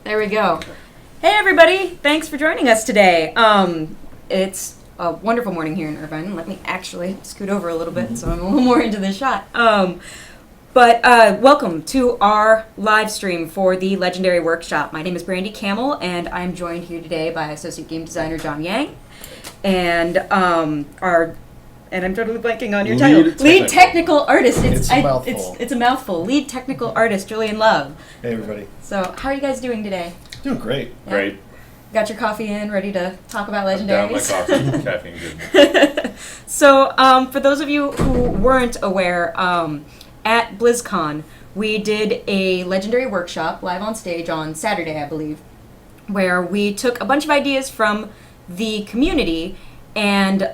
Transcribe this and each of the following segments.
There we go. Hey everybody, thanks for joining us today. It's a wonderful morning here in Irvine. Let me actually scoot over a little bit so I'm a little more into the shot. But welcome to our live stream for the Legendary Workshop. My name is Brandy Camel, and I'm joined here today by Associate Game Designer John Yang, and I'm totally blanking on your title. Lead Technical Artist. It's a mouthful. It's a mouthful. Lead Technical Artist, Julian Love. Hey everybody. So, how are you guys doing today? Doing great. Yeah. Great. Got your coffee in, ready to talk about Legendaries? Down my coffee. Caffeine good. So, for those of you who weren't aware, at BlizzCon, we did a Legendary Workshop live on stage on Saturday, I believe, where we took a bunch of ideas from the community and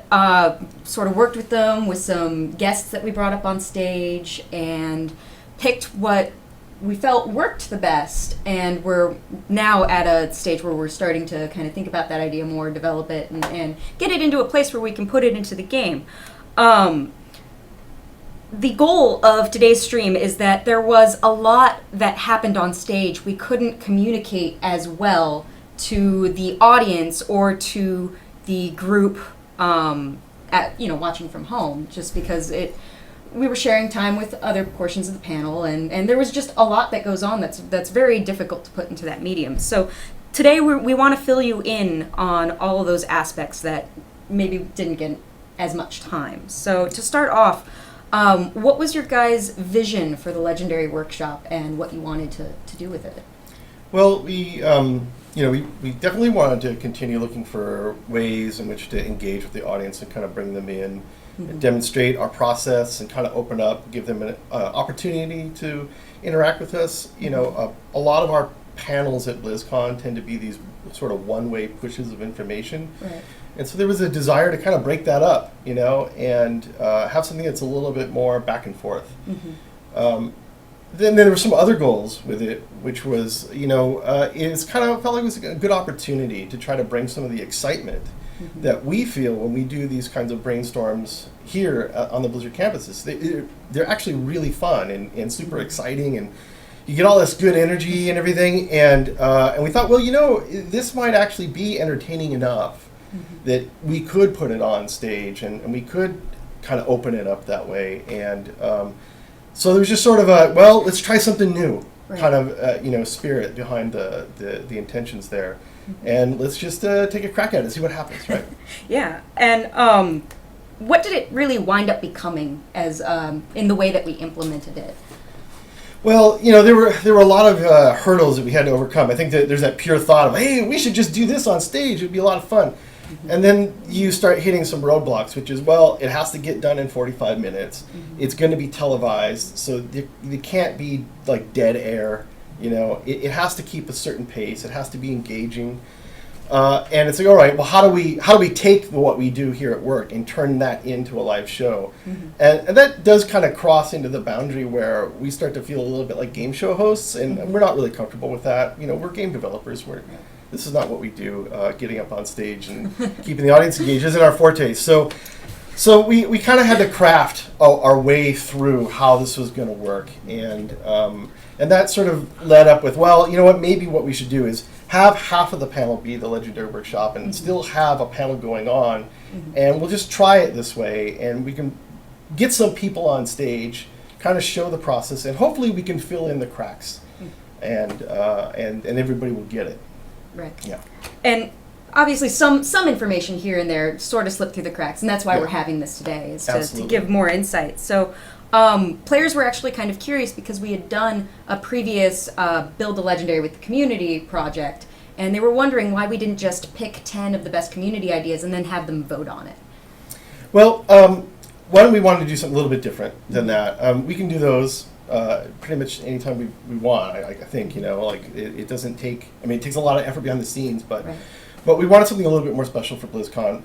sort of worked with them with some guests that we brought up on stage and picked what we felt worked the best, and we're now at a stage where we're starting to kind of think about that idea more, develop it, and get it into a place where we can put it into the game. The goal of today's stream is that there was a lot that happened on stage we couldn't communicate as well to the audience or to the group watching from home, just because we were sharing time with other portions of the panel, and there was just a lot that goes on that's very difficult to put into that medium. So today we want to fill you in on all of those aspects that maybe didn't get as much time. So to start off, what was your guys' vision for the Legendary Workshop and what you wanted to do with it? Well, we definitely wanted to continue looking for ways in which to engage with the audience and kind of bring them in, and demonstrate our process and kind of open up, give them an opportunity to interact with us. You know, a lot of our panels at BlizzCon tend to be these sort of one-way pushes of information. Right. And so there was a desire to kind of break that up, and have something that's a little bit more back and forth. Then there were some other goals with it, which was, it's kind of felt like it was a good opportunity to try to bring some of the excitement that we feel when we do these kinds of brainstorms here on the Blizzard campuses. They're actually really fun and super exciting, and you get all this good energy and everything. And we thought, well, this might actually be entertaining enough that we could put it on stage and we could kind of open it up that way. And so there was just sort of let's try something new, right, kind of spirit behind the intentions there. And let's just take a crack at it, see what happens, right? Yeah. And what did it really wind up becoming as in the way that we implemented it? Well, there were a lot of hurdles that we had to overcome. I think that there's that pure thought of, hey, we should just do this on stage. It would be a lot of fun. And then you start hitting some roadblocks, which is, well, it has to get done in 45 minutes. It's going to be televised, so there can't be like dead air. It has to keep a certain pace. It has to be engaging. And it's like, all right, well, how do we take what we do here at work and turn that into a live show? And that does kind of cross into the boundary where we start to feel a little bit like game show hosts, and we're not really comfortable with that. We're game developers. This is not what we do. Getting up on stage and keeping the audience engaged isn't our forte. So we kind of had to craft our way through how this was going to work, and that sort of led up with, well, maybe what we should do is have half of the panel be the Legendary Workshop and still have a panel going on, and we'll just try it this way, and we can get some people on stage, kind of show the process, and hopefully we can fill in the cracks, and everybody will get it. Right. Yeah. And obviously some information here and there sort of slipped through the cracks, and that's why we're having this today, is to give more insight. So players were actually kind of curious because we had done a previous Build a Legendary with the Community project, and they were wondering why we didn't just pick 10 of the best community ideas and then have them vote on it. Well, one, we wanted to do something a little bit different than that. We can do those pretty much anytime we want, I think, it doesn't take, it takes a lot of effort behind the scenes, but we wanted something a little bit more special for BlizzCon.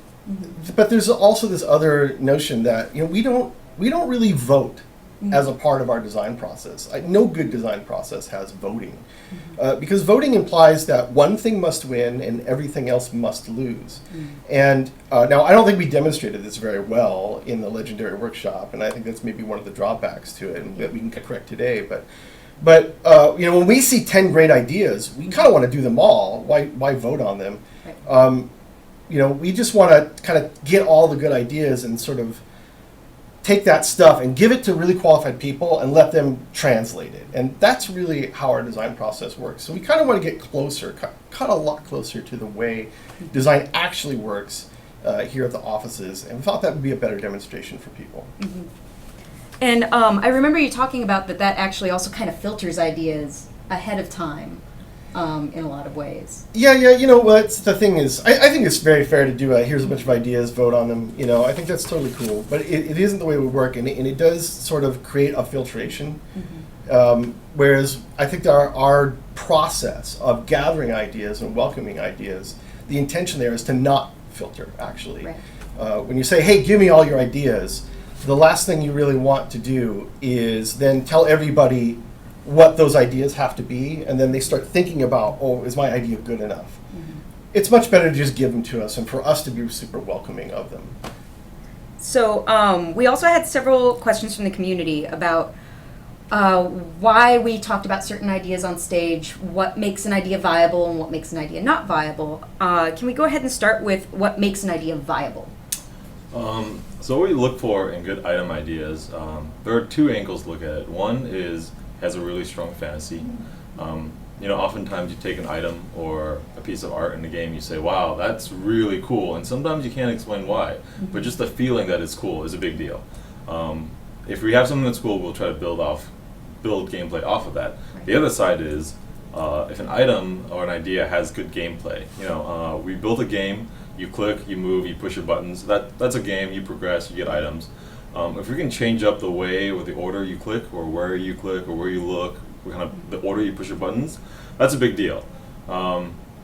But there's also this other notion that, we don't really vote as a part of our design process. No good design process has voting, because voting implies that one thing must win and everything else must lose. And now I don't think we demonstrated this very well in the Legendary Workshop, and I think that's maybe one of the drawbacks to it, and that we can correct today. But when we see 10 great ideas, we kind of want to do them all. Why vote on them? Right. We just want to kind of get all the good ideas and sort of take that stuff and give it to really qualified people and let them translate it. And that's really how our design process works. So we kind of want to get closer, cut a lot closer to the way design actually works here at the offices. And we thought that would be a better demonstration for people. Mm-hmm. And I remember you talking about that actually also kind of filters ideas ahead of time in a lot of ways. Yeah, the thing is, I think it's very fair to do here's a bunch of ideas, vote on them. I think that's totally cool. But it isn't the way we work, and it does sort of create a filtration. Mm-hmm. Whereas I think our process of gathering ideas and welcoming ideas, the intention there is to not filter, actually. Right. When you say, hey, give me all your ideas, the last thing you really want to do is then tell everybody what those ideas have to be, and then they start thinking about, is my idea good enough? Mm-hmm. It's much better to just give them to us and for us to be super welcoming of them. So we also had several questions from the community about why we talked about certain ideas on stage, what makes an idea viable and what makes an idea not viable. Can we go ahead and start with what makes an idea viable? So what we look for in good item ideas, there are two angles to look at it. One has a really strong fantasy. Oftentimes you take an item or a piece of art in the game, you say, wow, that's really cool. And sometimes you can't explain why, but just the feeling that it's cool is a big deal. If we have something that's cool, we'll try to build gameplay off of that. Right. The other side is, if an item or an idea has good gameplay. We built a game, you click, you move, you push your buttons. That's a game, you progress, you get items. If we can change up the way or the order you click, or where you click, or where you look, kind of the order you push your buttons, that's a big deal.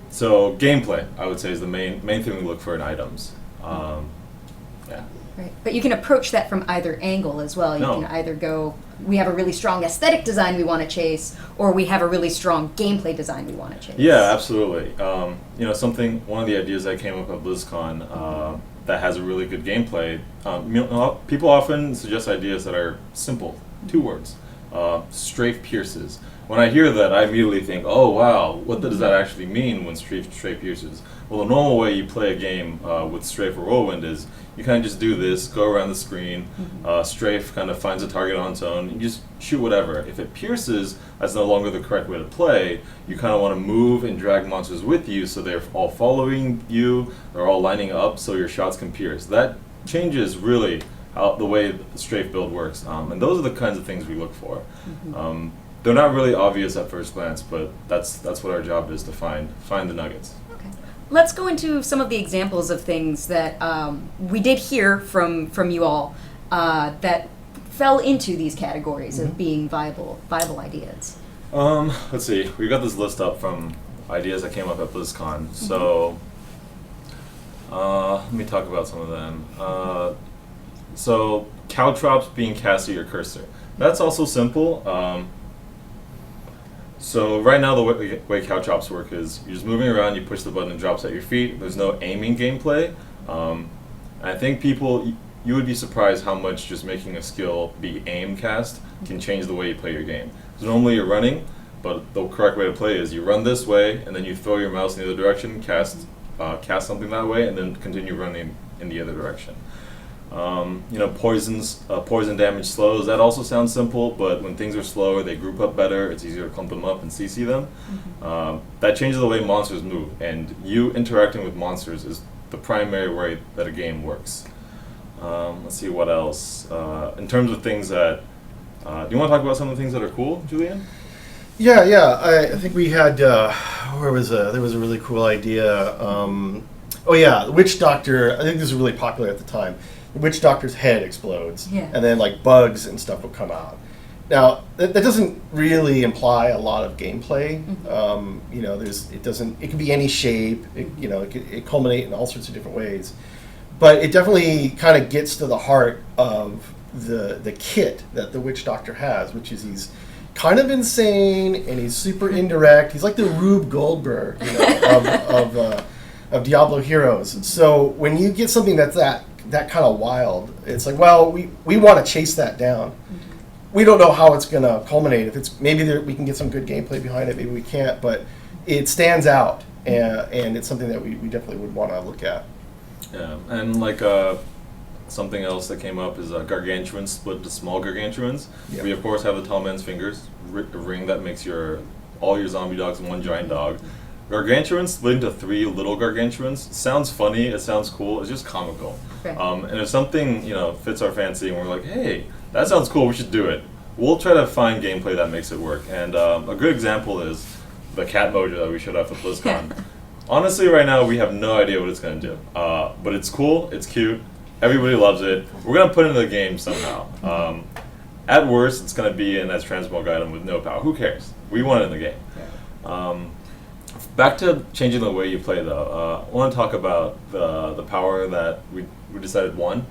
So gameplay, I would say, is the main thing we look for in items. Yeah. Right, but you can approach that from either angle as well. You can either go, we have a really strong aesthetic design we want to chase, or we have a really strong gameplay design we want to chase. Yeah, absolutely. One of the ideas that came up at BlizzCon that has a really good gameplay, people often suggest ideas that are simple, 2 words, strafe pierces. When I hear that, I immediately think, oh wow, what does that actually mean when strafe pierces? Well, the normal way you play a game with strafe or whirlwind is you kind of just do this, go around the screen, strafe kind of finds a target on its own, you just shoot whatever. If it pierces, that's no longer the correct way to play. You kind of want to move and drag monsters with you so they're all following you, they're all lining up so your shots can pierce. That changes really how the way the strafe build works, and those are the kinds of things we look for. Mm-hmm. They're not really obvious at first glance, but that's what our job is, to find the nuggets. Okay. Let's go into some of the examples of things that we did hear from you all that fell into these categories of being viable ideas. Let's see. We got this list up from ideas that came up at BlizzCon. So let me talk about some of them. So caltrops being cast at your cursor. That's also simple. So right now the way caltrops work is you're just moving around, you push the button, it drops at your feet. There's no aiming gameplay. I think you would be surprised how much just making a skill be aim cast can change the way you play your game. So normally you're running, but the correct way to play is you run this way, and then you throw your mouse in the other direction, cast something that way, and then continue running in the other direction. Poison damage slows. That also sounds simple, but when things are slower, they group up better. It's easier to clump them up and CC them. That changes the way monsters move, and you interacting with monsters is the primary way that a game works. Let's see what else. In terms of things that, do you want to talk about some of the things that are cool, Julian? Yeah. I think we had, there was a really cool idea. The Witch Doctor. I think this was really popular at the time. The Witch Doctor's head explodes, and then like bugs and stuff will come out. Now that doesn't really imply a lot of gameplay. It can be any shape. It culminate in all sorts of different ways, but it definitely kind of gets to the heart of the kit that the Witch Doctor has, which is he's kind of insane and he's super indirect. He's like the Rube Goldberg of Diablo heroes. So when you get something that's that kind of wild, it's like, well, we want to chase that down. we don't know how it's going to culminate. If it's maybe we can get some good gameplay behind it, maybe we can't, but it stands out, and it's something that we definitely would want to look at. Yeah, and like something else that came up is gargantuans split into small gargantuans. Yeah. We of course have the tall man's fingers, a ring that makes all your zombie dogs one giant dog. Gargantuans split into 3 little gargantuans. Sounds funny, it sounds cool, it's just comical. Right. And if something fits our fancy and we're like, hey, that sounds cool, we should do it, we'll try to find gameplay that makes it work. And a good example is the cat mojo that we showed off at BlizzCon. Honestly, right now we have no idea what it's going to do, but it's cool, it's cute, everybody loves it. We're going to put it into the game somehow. At worst, it's going to be in as transmog item with no power. Who cares? We want it in the game. Back to changing the way you play, though. I want to talk about the power that we decided won.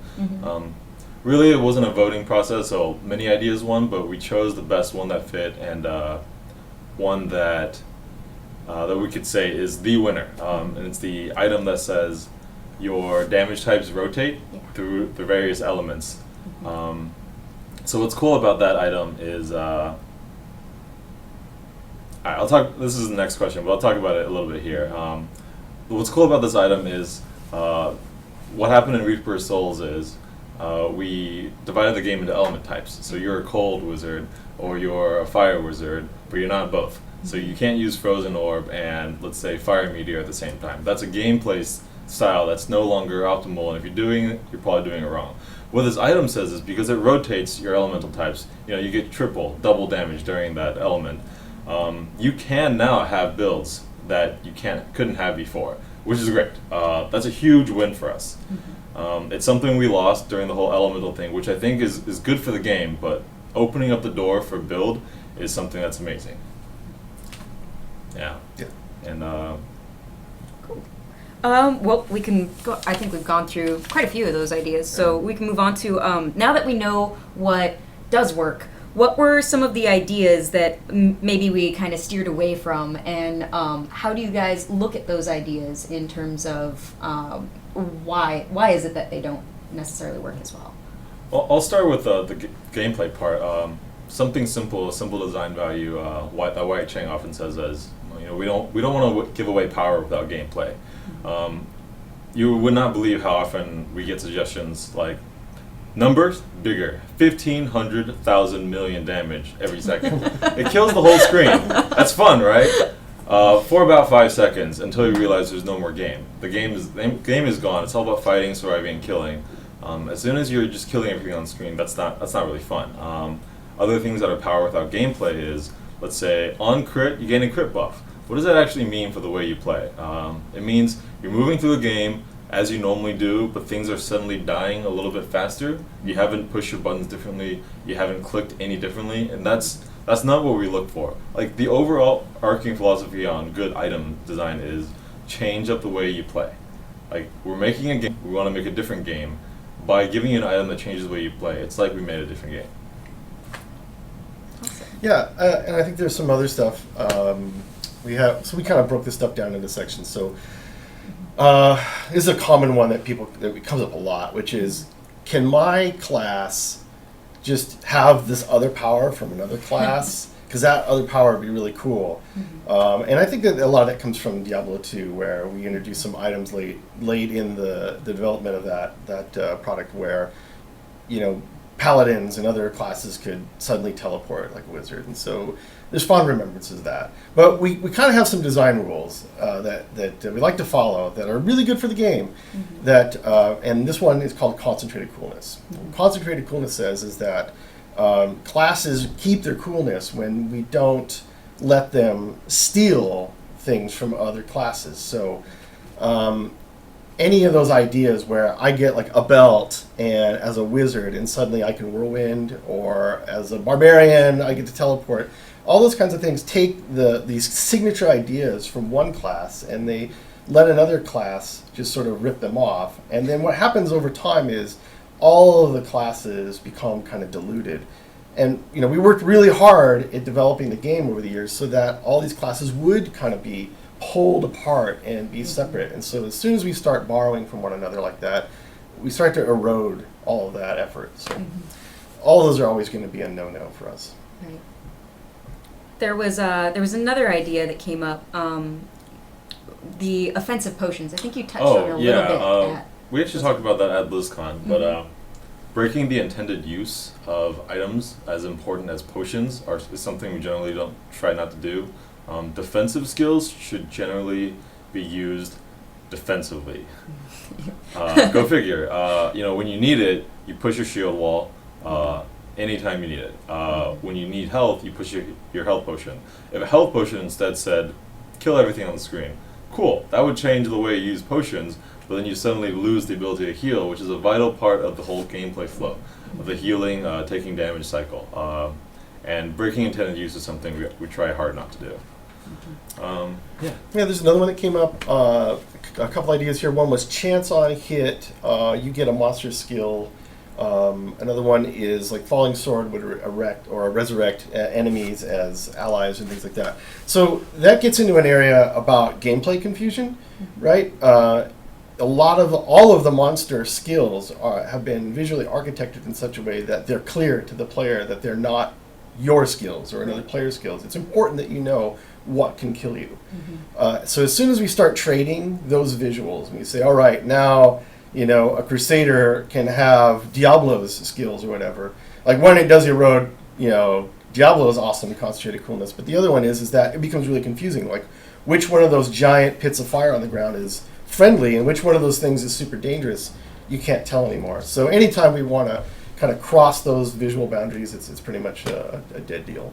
Really, it wasn't a voting process, so many ideas won, but we chose the best one that fit, and one that we could say is the winner. And it's the item that says your damage types rotate through the various elements. So what's cool about that item is, I'll talk. This is the next question, but I'll talk about it a little bit here. What's cool about this item is what happened in Reaper of Souls is we divided the game into element types. So you're a cold wizard or you're a fire wizard, but you're not both. So you can't use Frozen Orb and, let's say, Fire Meteor at the same time. That's a gameplay style that's no longer optimal, and if you're doing it, you're probably doing it wrong. What this item says is because it rotates your elemental types, you get double damage during that element. You can now have builds that you couldn't have before, which is great. That's a huge win for us. It's something we lost during the whole elemental thing, which I think is good for the game, but opening up the door for build is something that's amazing. Yeah. And Cool. Well, we can go. I think we've gone through quite a few of those ideas, so we can move on to now that we know what does work. What were some of the ideas that maybe we kind of steered away from, and how do you guys look at those ideas in terms of why is it that they don't necessarily work as well? Well, I'll start with the gameplay part. Something simple, a simple design value. Wyatt Chang often says as we don't want to give away power without gameplay. You would not believe how often we get suggestions like numbers bigger, 1,500, 1,000 million damage every second. It kills the whole screen. That's fun, right? For about 5 seconds until you realize there's no more game. The game is gone. It's all about fighting, surviving, and killing. As soon as you're just killing everything on the screen, that's not really fun. Other things that are power without gameplay is, let's say, on crit, you gain a crit buff. What does that actually mean for the way you play? It means you're moving through the game as you normally do, but things are suddenly dying a little bit faster. You haven't pushed your buttons differently. You haven't clicked any differently, and that's not what we look for. Like, the overall arcing philosophy on good item design is change up the way you play. Like, we're making a game, we want to make a different game. By giving you an item that changes the way you play, it's like we made a different game. Yeah, and I think there's some other stuff. We kind of broke this stuff down into sections. So this is a common one that comes up a lot, which is, can my class just have this other power from another class? Because that other power would be really cool. And I think that a lot of that comes from Diablo 2, where we introduced some items late in the development of that product, where paladins and other classes could suddenly teleport like a wizard, and so there's fond remembrances of that. But we kind of have some design rules that we like to follow that are really good for the game. That and this one is called concentrated coolness. What concentrated coolness says is that classes keep their coolness when we don't let them steal things from other classes. So any of those ideas where I get like a belt and as a wizard and suddenly I can whirlwind, or as a barbarian I get to teleport, all those kinds of things take these signature ideas from one class and they let another class just sort of rip them off. And then what happens over time is all of the classes become kind of diluted. And we worked really hard at developing the game over the years so that all these classes would kind of be pulled apart and be separate. And so as soon as we start borrowing from one another like that, we start to erode all of that effort. So all those are always going to be a no-no for us. Right. There was another idea that came up. The offensive potions. I think you touched on it a little bit. We actually talked about that at BlizzCon, but breaking the intended use of items as important as potions is something we generally don't try not to do. Defensive skills should generally be used defensively. Go figure. When you need it, you push your shield wall anytime you need it. When you need health, you push your health potion. If a health potion instead said, kill everything on the screen, cool. That would change the way you use potions, but then you suddenly lose the ability to heal, which is a vital part of the whole gameplay flow, of the healing, taking damage cycle. And breaking intended use is something we try hard not to do. Yeah, there's another one that came up. A couple ideas here. One was chance on hit. You get a monster skill. Another one is like Falling Sword would resurrect enemies as allies and things like that. So that gets into an area about gameplay confusion, right? All of the monster skills have been visually architected in such a way that they're clear to the player that they're not your skills or another player's skills. It's important that you know what can kill you. So as soon as we start trading those visuals, and we say, all right, now a Crusader can have Diablo's skills or whatever. Like when it does erode, Diablo is awesome, concentrated coolness, but the other one is that it becomes really confusing. Like which one of those giant pits of fire on the ground is friendly and which one of those things is super dangerous, you can't tell anymore. So anytime we want to kind of cross those visual boundaries, it's pretty much a dead deal.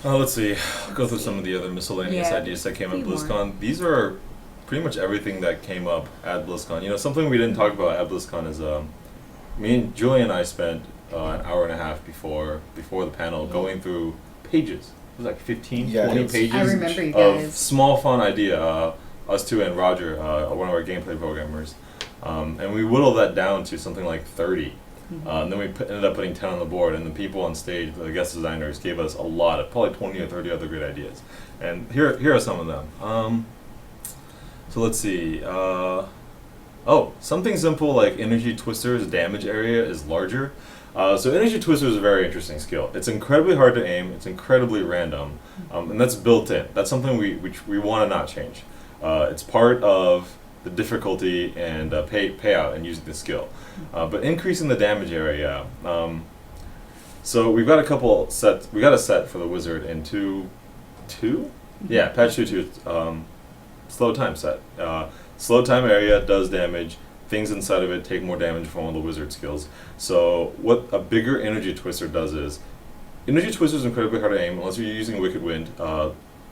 Let's see. I'll go through some of the other miscellaneous ideas that came at BlizzCon. These are pretty much everything that came up at BlizzCon. Something we didn't talk about at BlizzCon is me and Julie and I spent an hour and a half before the panel going through pages. It was like 15, 20 pages I remember you guys. of small fun idea. Us two and Roger, one of our gameplay programmers. And we whittled that down to something like 30. And then we ended up putting 10 on the board, and the people on stage, the guest designers, gave us a lot of, probably 20 or 30 other great ideas. And here are some of them. So let's see. Something simple like Energy Twister's damage area is larger. So Energy Twister is a very interesting skill. It's incredibly hard to aim. It's incredibly random, and that's built in. That's something we want to not change. It's part of the difficulty and payout in using the skill. But increasing the damage area. So we've got a couple sets. We got a set for the wizard in 2.2? Yeah, patch 2.2. Slow time set. Slow time area does damage. Things inside of it take more damage from all the wizard skills. So what a bigger Energy Twister does is, Energy Twister is incredibly hard to aim unless you're using Wicked Wind.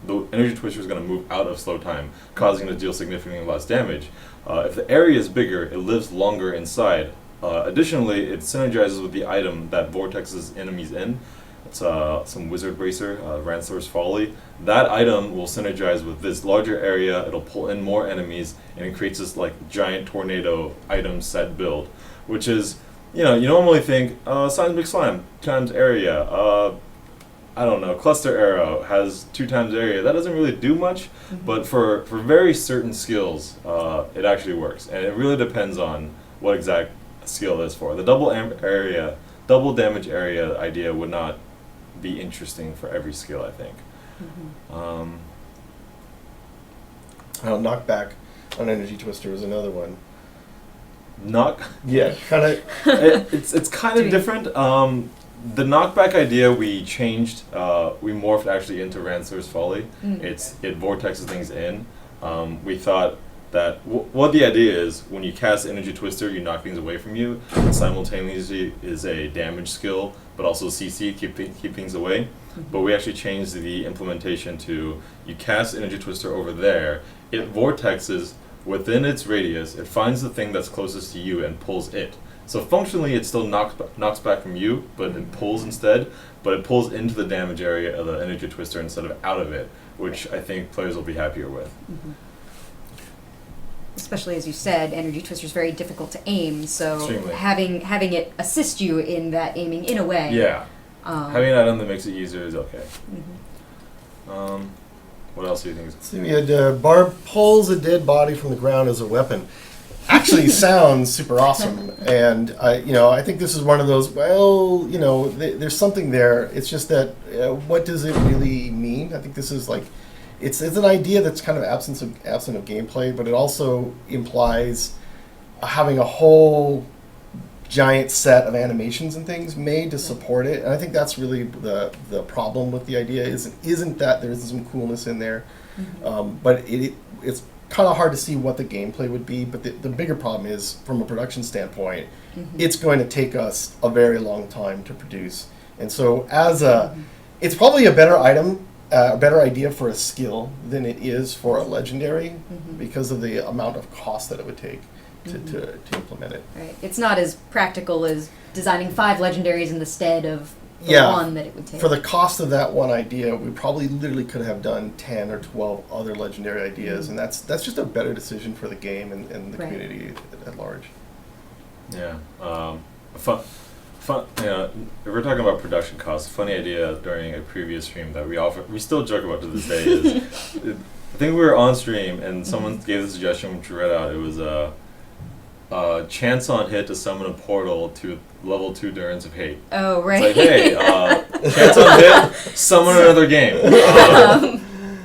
The Energy Twister is going to move out of slow time, causing it to deal significantly less damage. If the area is bigger, it lives longer inside. Additionally, it synergizes with the item that vortexes enemies in. It's some Wizard Bracer, Ransor's Folly. That item will synergize with this larger area. It'll pull in more enemies, and it creates this like giant tornado item set build, which is, you normally think Seismic Slime times area. I don't know, Cluster Arrow has 2 times area. That doesn't really do much, but for very certain skills, it actually works. And it really depends on what exact skill it is for. The double damage area idea would not be interesting for every skill, I think. Knockback on Energy Twister is another one. Yeah, kind of. It's kind of different. The knockback idea we changed, we morphed actually into Ransor's Folly. It vortexes things in. We thought that what the idea is, when you cast Energy Twister, you knock things away from you, and simultaneously is a damage skill, but also CC, keep things away. But we actually changed the implementation to, you cast Energy Twister over there, it vortexes within its radius, it finds the thing that's closest to you and pulls it. So functionally, it still knocks back from you, but it pulls instead. But it pulls into the damage area of the Energy Twister instead of out of it, which I think players will be happier with. Especially as you said, Energy Twister is very difficult to aim. So Extremely. having it assist you in that aiming in a way. Yeah, having an item that makes it easier is okay. What else do you think? So we had Barb pulls a dead body from the ground as a weapon. actually sounds super awesome. And I think this is one of those. Well, there's something there. It's just that what does it really mean? I think this is like, it's an idea that's kind of absent of gameplay, but it also implies having a whole giant set of animations and things made to support it. And I think that's really the problem with the idea. Isn't that there's some coolness in there, but it's kind of hard to see what the gameplay would be. But the bigger problem is, from a production standpoint, it's going to take us a very long time to produce. And so it's probably a better item, a better idea for a skill than it is for a legendary, because of the amount of cost that it would take to implement it. Right. It's not as practical as designing 5 legendaries in the stead of the one that it would take. For the cost of that one idea, we probably literally could have done 10 or 12 other legendary ideas, and that's just a better decision for the game and the community at large. Yeah. Fun. If we're talking about production costs, a funny idea during a previous stream that we still joke about to this day is, I think we were on stream and someone gave the suggestion, which we read out. It was chance on hit to summon a portal to level 2 Durance of Hate. Oh, right. It's like, hey, chance on hit, summon another game.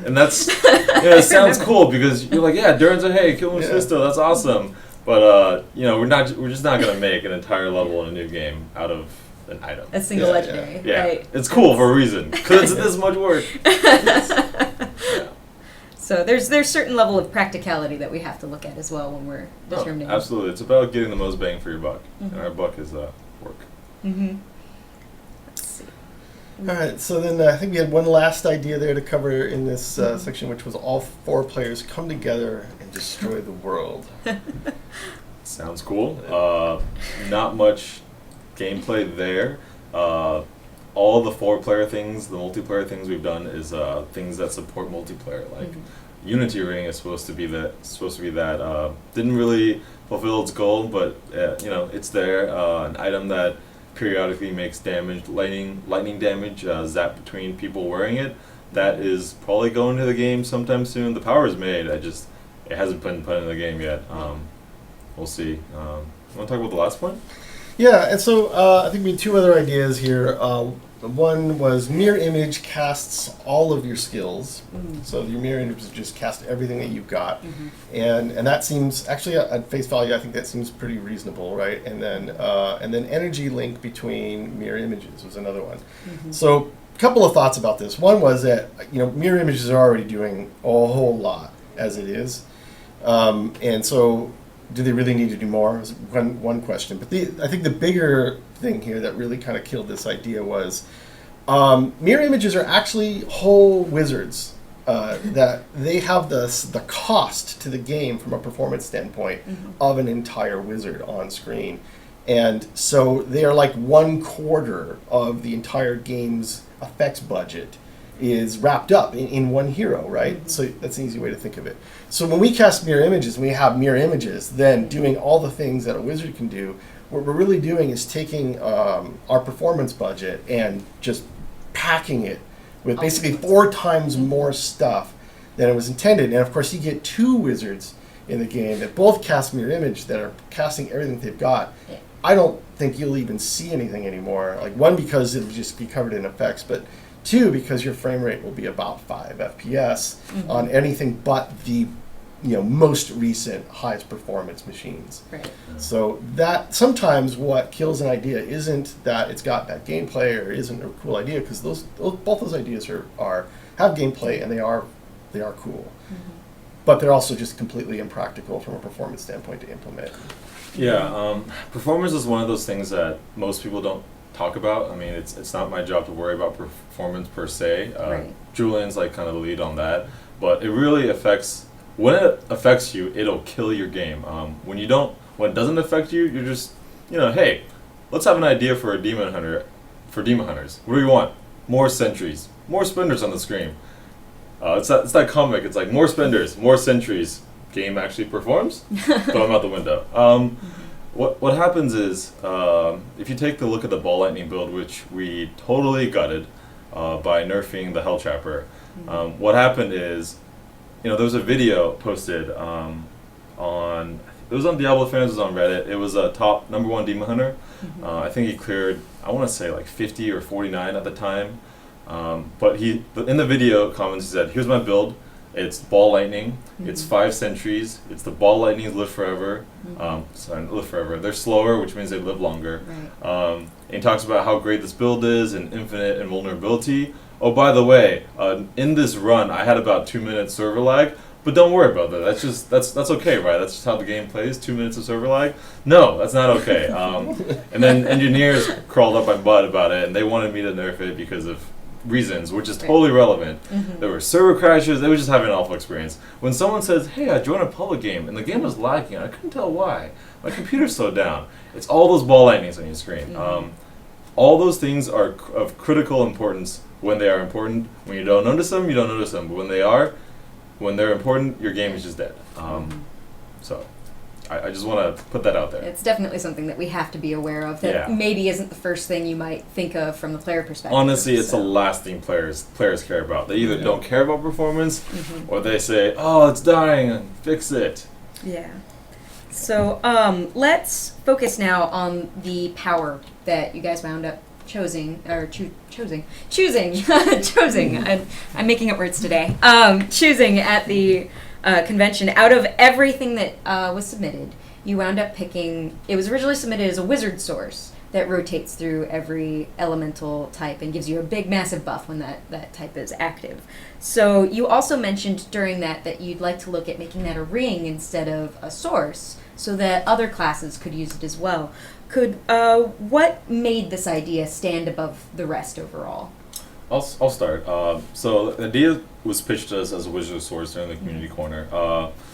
And that's, it sounds cool because you're like, yeah, Durance of Hate, kill Mephisto, that's awesome. But, we're just not going to make an entire level in a new game out of an item. A single legendary. Yeah. Right. It's cool for a reason, because it's this much work. So there's certain level of practicality that we have to look at as well when we're determining. Absolutely. It's about getting the most bang for your buck. And our buck is work. Let's see. All right, so then I think we had one last idea there to cover in this section, which was all 4 players come together and destroy the world. Sounds cool. Not much gameplay there. All the 4-player things, the multiplayer things we've done is things that support multiplayer. Like Unity Ring is supposed to be that. Didn't really fulfill its goal, but it's there. An item that periodically makes damage, lightning damage, zap between people wearing it. That is probably going to the game sometime soon. The power is made. It hasn't been put in the game yet. We'll see. You want to talk about the last one? Yeah, and so I think we had 2 other ideas here. One was mirror image casts all of your skills. So your mirror image just cast everything that you've got. And that seems, actually at face value, I think that seems pretty reasonable, right? And then energy link between mirror images was another one. So a couple of thoughts about this. One was that mirror images are already doing a whole lot as it is. And so do they really need to do more? Was one question. But I think the bigger thing here that really kind of killed this idea was mirror images are actually whole wizards that they have the cost to the game from a performance standpoint of an entire wizard on screen. And so they are like 1/4 of the entire game's effects budget is wrapped up in one hero, right? So that's an easy way to think of it. So when we cast mirror images, we have mirror images, then doing all the things that a wizard can do. What we're really doing is taking our performance budget and just packing it with basically 4 times more stuff than it was intended. And of course, you get 2 wizards in the game that both cast mirror image, that are casting everything they've got. I don't think you'll even see anything anymore. Like, 1, because it'll just be covered in effects, but 2, because your frame rate will be about 5 FPS on anything but the most recent highest performance machines. Right. So that sometimes what kills an idea isn't that it's got bad gameplay or isn't a cool idea, because both those ideas have gameplay and they are cool. But they're also just completely impractical from a performance standpoint to implement. Yeah, performance is one of those things that most people don't talk about. I mean, it's not my job to worry about performance per se. Julian's like kind of the lead on that, but it really affects. When it affects you, it'll kill your game. When it doesn't affect you, you're just, hey, let's have an idea for a demon hunter, for demon hunters. What do we want? More sentries, more spenders on the screen. It's that comic. It's like more spenders, more sentries. Game actually performs. Throw them out the window. What happens is, if you take a look at the ball lightning build, which we totally gutted by nerfing the Hell Trapper, what happened is, there was a video posted on, I It was on Diablo fans. It was on Reddit. It was a top #1 demon hunter. I think he cleared, I want to say like 50 or 49 at the time. But in the video comments, he said, "Here's my build. It's ball lightning. It's 5 sentries. It's the ball lightnings live forever. Live forever. They're slower, which means they live longer." Right. And he talks about how great this build is and infinite invulnerability. Oh, by the way, in this run, I had about 2 minutes server lag. But don't worry about that. That's okay, right? That's just how the game plays. 2 minutes of server lag. No, that's not okay. And then engineers crawled up my butt about it, and they wanted me to nerf it because of reasons, which is totally relevant. There were server crashes. They were just having an awful experience. When someone says, "Hey, I joined a public game," and the game was lagging, I couldn't tell why. My computer slowed down. It's all those ball lightnings on your screen. All those things are of critical importance when they are important. When you don't notice them, you don't notice them. But when they're important, your game is just dead. So I just want to put that out there. It's definitely something that we have to be aware of that maybe isn't the first thing you might think of from the player perspective. Honestly, it's the last thing players care about. They either don't care about performance or they say, "Oh, it's dying, and fix it." Yeah. So let's focus now on the power that you guys wound up choosing. I'm making up words today. Choosing at the convention. Out of everything that was submitted, you wound up picking. It was originally submitted as a wizard source that rotates through every elemental type and gives you a big, massive buff when that type is active. So you also mentioned during that you'd like to look at making that a ring instead of a source, so that other classes could use it as well. What made this idea stand above the rest overall? I'll start. So the idea was pitched to us as a wizard source during the community corner.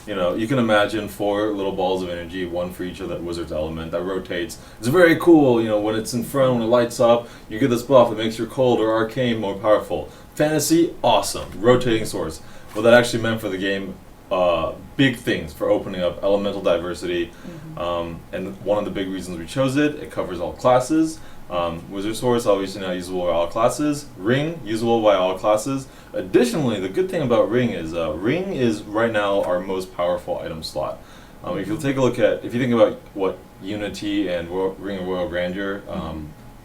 You can imagine 4 little balls of energy, 1 for each of that wizard's element that rotates. It's very cool. When it's in front, when it lights up, you get this buff. It makes your cold or arcane more powerful. Fantasy, awesome. Rotating source. What that actually meant for the game, big things for opening up elemental diversity. And one of the big reasons we chose it covers all classes. Wizard Source, obviously now usable by all classes. Ring, usable by all classes. Additionally, the good thing about Ring is right now our most powerful item slot. If you take a look at, if you think about what Unity and Ring of Royal Grandeur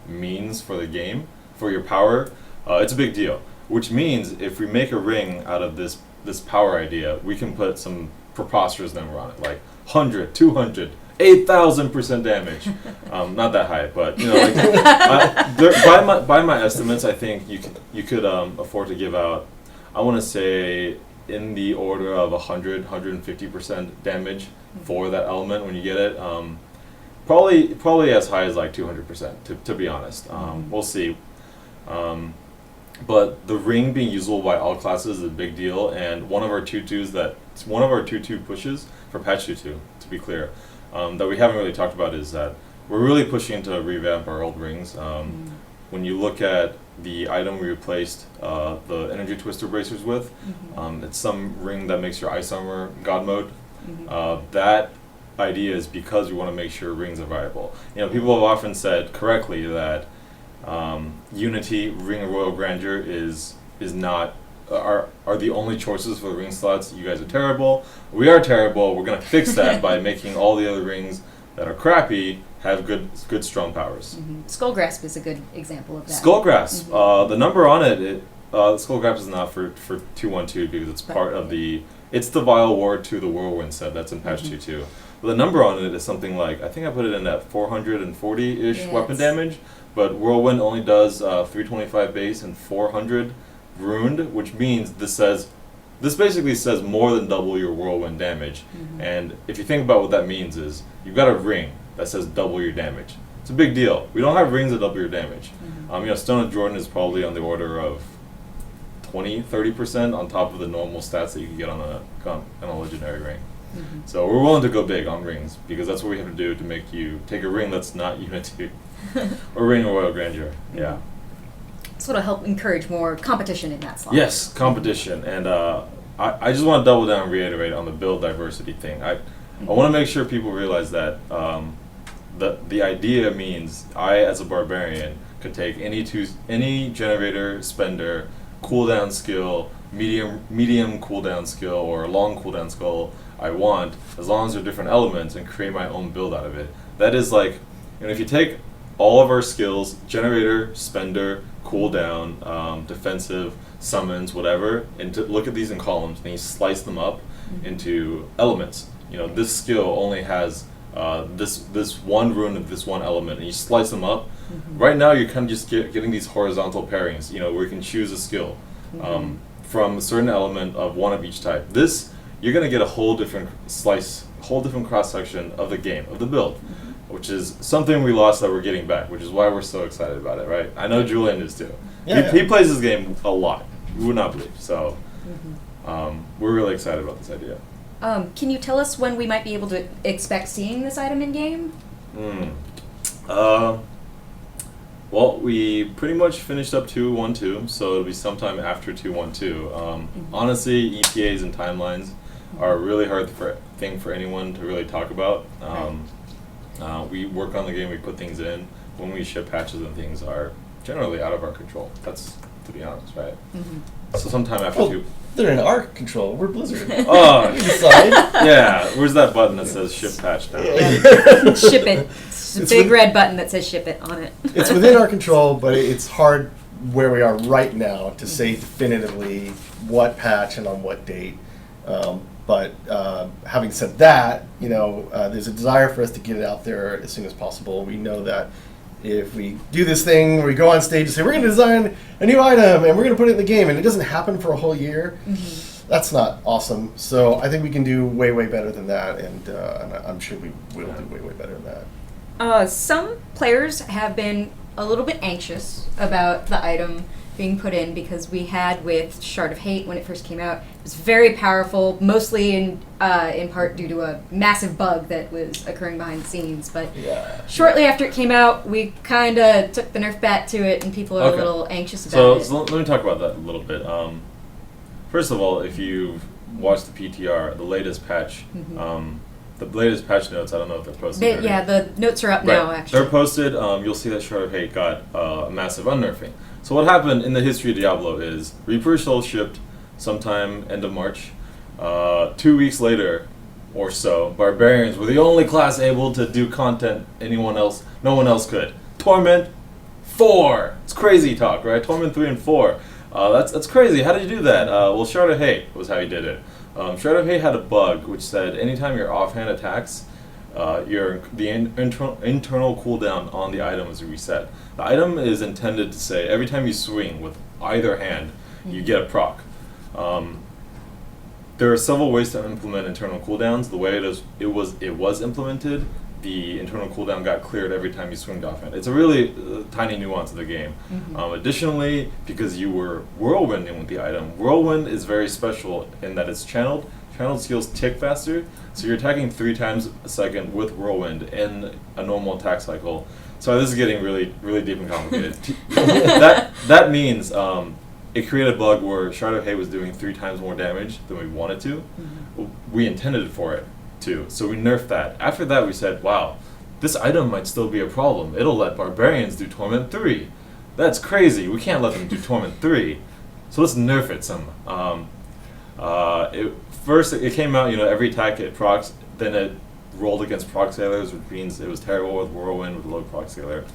means for the game, for your power, it's a big deal. Which means if we make a ring out of this power idea, we can put some preposterous number on it, like 100, 200, 8,000% damage. Not that high, but by my estimates, I think you could afford to give out, I want to say, in the order of 150% damage for that element when you get it. Probably as high as like 200%. To be honest, we'll see. But the ring being usable by all classes is a big deal, and one of our 2-2 pushes for patch 2.2, to be clear, that we haven't really talked about is that we're really pushing to revamp our old rings. When you look at the item we replaced the energy twister bracers with, it's some ring that makes your ice armor god mode. That idea is because we want to make sure rings are viable. People have often said correctly that Unity, Ring of Royal Grandeur is not are the only choices for the ring slots. You guys are terrible. We are terrible. We're gonna fix that by making all the other rings that are crappy have good strong powers. Skullgrasp is a good example of that. Skullgrasp. The number on it Skullgrasp is not for 2.1.2 because it's part of it's the Vile War to the Whirlwind set that's in patch 2.2. But the number on it is something like, I think I put it in at 440-ish weapon damage. But Whirlwind only does 325 base and 400 ruined, which means this basically says more than double your Whirlwind damage. And if you think about what that means is, you've got a ring that says double your damage. It's a big deal. We don't have rings that double your damage. Stone of Jordan is probably on the order of 20-30% on top of the normal stats that you can get on a legendary ring. So we're willing to go big on rings because that's what we have to do to make you take a ring that's not Unity or Ring of Royal Grandeur. Yeah. So it'll help encourage more competition in that slot. Yes, competition. And I just want to double down and reiterate on the build diversity thing. I want to make sure people realize that the idea means I, as a barbarian, could take any generator, spender, cooldown skill, medium cooldown skill, or long cooldown skill I want, as long as they're different elements, and create my own build out of it. That is like, if you take all of our skills, generator, spender, cooldown, defensive, summons, whatever, and to look at these in columns, and you slice them up into elements. This skill only has this one rune of this one element, and you slice them up. Right now, you're kind of just getting these horizontal pairings, where you can choose a skill from a certain element of one of each type. This, you're going to get a whole different slice, whole different cross-section of the game, of the build, which is something we lost that we're getting back, which is why we're so excited about it, right? I know Julian is too. He plays this game a lot. You would not believe. So we're really excited about this idea. Can you tell us when we might be able to expect seeing this item in game? Well, we pretty much finished up 2.1.2, so it'll be sometime after 2.1.2. Honestly, ETAs and timelines are a really hard thing for anyone to really talk about. We work on the game, we put things in. When we ship patches and things are generally out of our control. That's, to be honest, right? So sometime after 2. They're in our control. We're Blizzard. Oh, We decide. yeah. Where's that button that says ship patch now? Ship it. It's a big red button that says ship it on it. It's within our control, but it's hard where we are right now to say definitively what patch and on what date. But having said that, there's a desire for us to get it out there as soon as possible. We know that if we do this thing where we go on stage and say, we're going to design a new item and we're going to put it in the game, and it doesn't happen for a whole year, that's not awesome. So I think we can do way, way better than that, and I'm sure we will do way, way better than that. Some players have been a little bit anxious about the item being put in because we had with Shard of Hate when it first came out. It was very powerful, mostly in part due to a massive bug that was occurring behind the scenes. But shortly after it came out, we kind of took the Nerf bat to it, and people are a little anxious about it. So let me talk about that a little bit. First of all, if you've watched the PTR, the latest patch, the latest patch notes, I don't know if they're posted. The notes are up now, actually. They're posted. You'll see that Shard of Hate got a massive unnerfing. So what happened in the history of Diablo is Reaper's Soul shipped sometime end of March. 2 weeks later or so, Barbarians were the only class able to do content no one else could. Torment 4. It's crazy talk, right? Torment 3 and 4. That's crazy. How did you do that? Well, Shard of Hate was how you did it. Shard of Hate had a bug which said anytime your offhand attacks, the internal cooldown on the item is reset. The item is intended to say every time you swing with either hand, you get a proc. There are several ways to implement internal cooldowns. The way it was implemented, the internal cooldown got cleared every time you swinged offhand. It's a really tiny nuance of the game. Additionally, because you were whirlwinding with the item, whirlwind is very special in that it's channeled. Channeled skills tick faster, so you're attacking 3 times a second with whirlwind in a normal attack cycle. So this is getting really, really deep and complicated. that means it created a bug where Shard of Hate was doing 3 times more damage than we wanted to. We intended for it to, so we nerfed that. After that, we said, wow, this item might still be a problem. It'll let Barbarians do Torment 3. That's crazy. We can't let them do Torment 3. So let's nerf it some. First, it came out, every attack it procs, then it rolled against proc sailors, which means it was terrible with Whirlwind with low proc sailor.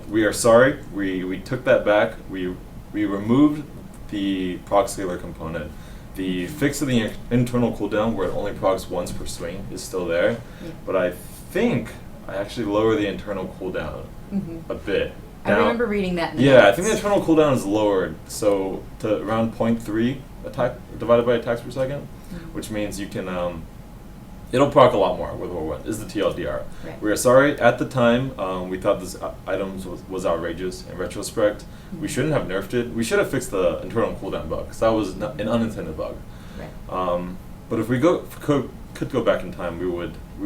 We are sorry. We took that back. We removed the proc sailor component. The fix of the internal cooldown, where it only procs once per swing, is still there. But I think I actually lowered the internal cooldown a bit. I remember reading that in the notes. notes. I think the internal cooldown is lowered, so to around 0.3 attack divided by attacks per second, which means you can it'll proc a lot more with Whirlwind, is the TLDR. Right. We are sorry, at the time we thought this item was outrageous. In retrospect, we shouldn't have nerfed it. We should have fixed the internal cooldown bug, because that was an unintended bug. Right. But if we could go back in time, we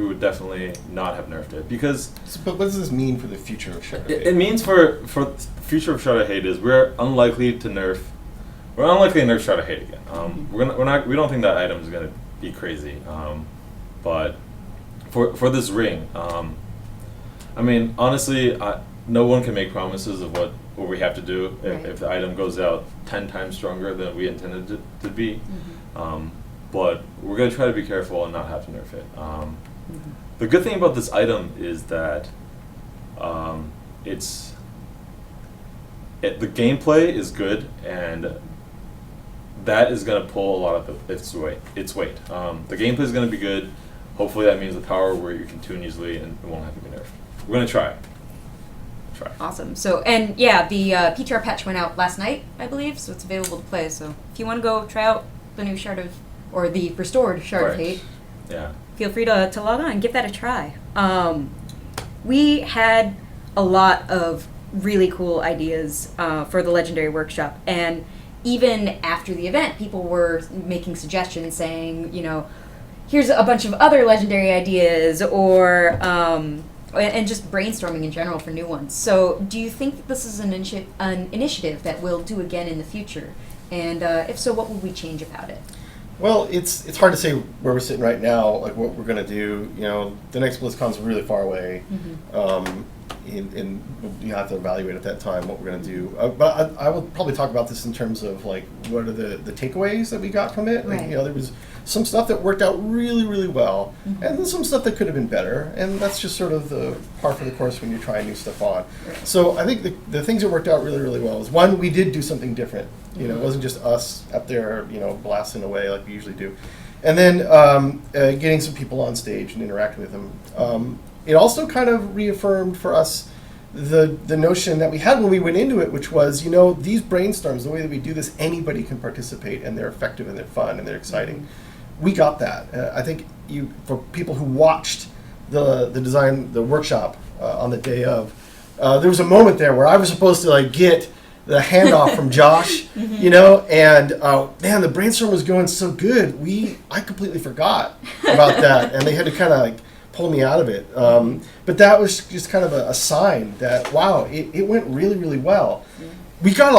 would definitely not have nerfed it, because. But what does this mean for the future of Shard of Hate? It means for the future of Shard of Hate is we're unlikely to nerf Shard of Hate again. We don't think that item is gonna be crazy. But for this ring, I mean, honestly, no one can make promises of what we have to do if the item goes out 10 times stronger than we intended it to be. but we're going to try to be careful and not have to nerf it. The good thing about this item is that the gameplay is good, and that is going to pull a lot of its weight. The gameplay is going to be good. Hopefully that means the power where you can tune easily and it won't have to be nerfed. We're going to try. Awesome. So, and yeah, the PTR patch went out last night, I believe, so it's available to play. So if you want to go try out the new or the restored Shard of Hate, feel free to log on and give that a try. We had a lot of really cool ideas for the Legendary Workshop, and even after the event, people were making suggestions saying, here's a bunch of other Legendary ideas, or and just brainstorming in general for new ones. So do you think that this is an initiative that we'll do again in the future? And if so, what will we change about it? Well, it's hard to say where we're sitting right now, like what we're going to do. The next BlizzCon's really far away. And you have to evaluate at that time what we're going to do. But I will probably talk about this in terms of like what are the takeaways that we got from it. Like, there was some stuff that worked out really, really well, and then some stuff that could have been better. And that's just sort of the par for the course when you're trying new stuff on. So I think the things that worked out really, really well is, one, we did do something different. It wasn't just us up there, blasting away like we usually do. And then getting some people on stage and interacting with them. It also kind of reaffirmed for us the notion that we had when we went into it, which was, these brainstorms, the way that we do this, anybody can participate, and they're effective and they're fun and they're exciting. We got that. I think for people who watched the workshop on the day of, there was a moment there where I was supposed to get the handoff from Josh, and man, the brainstorm was going so good. I completely forgot about that, and they had to kind of pull me out of it. But that was just kind of a sign that, wow, it went really, really well. We got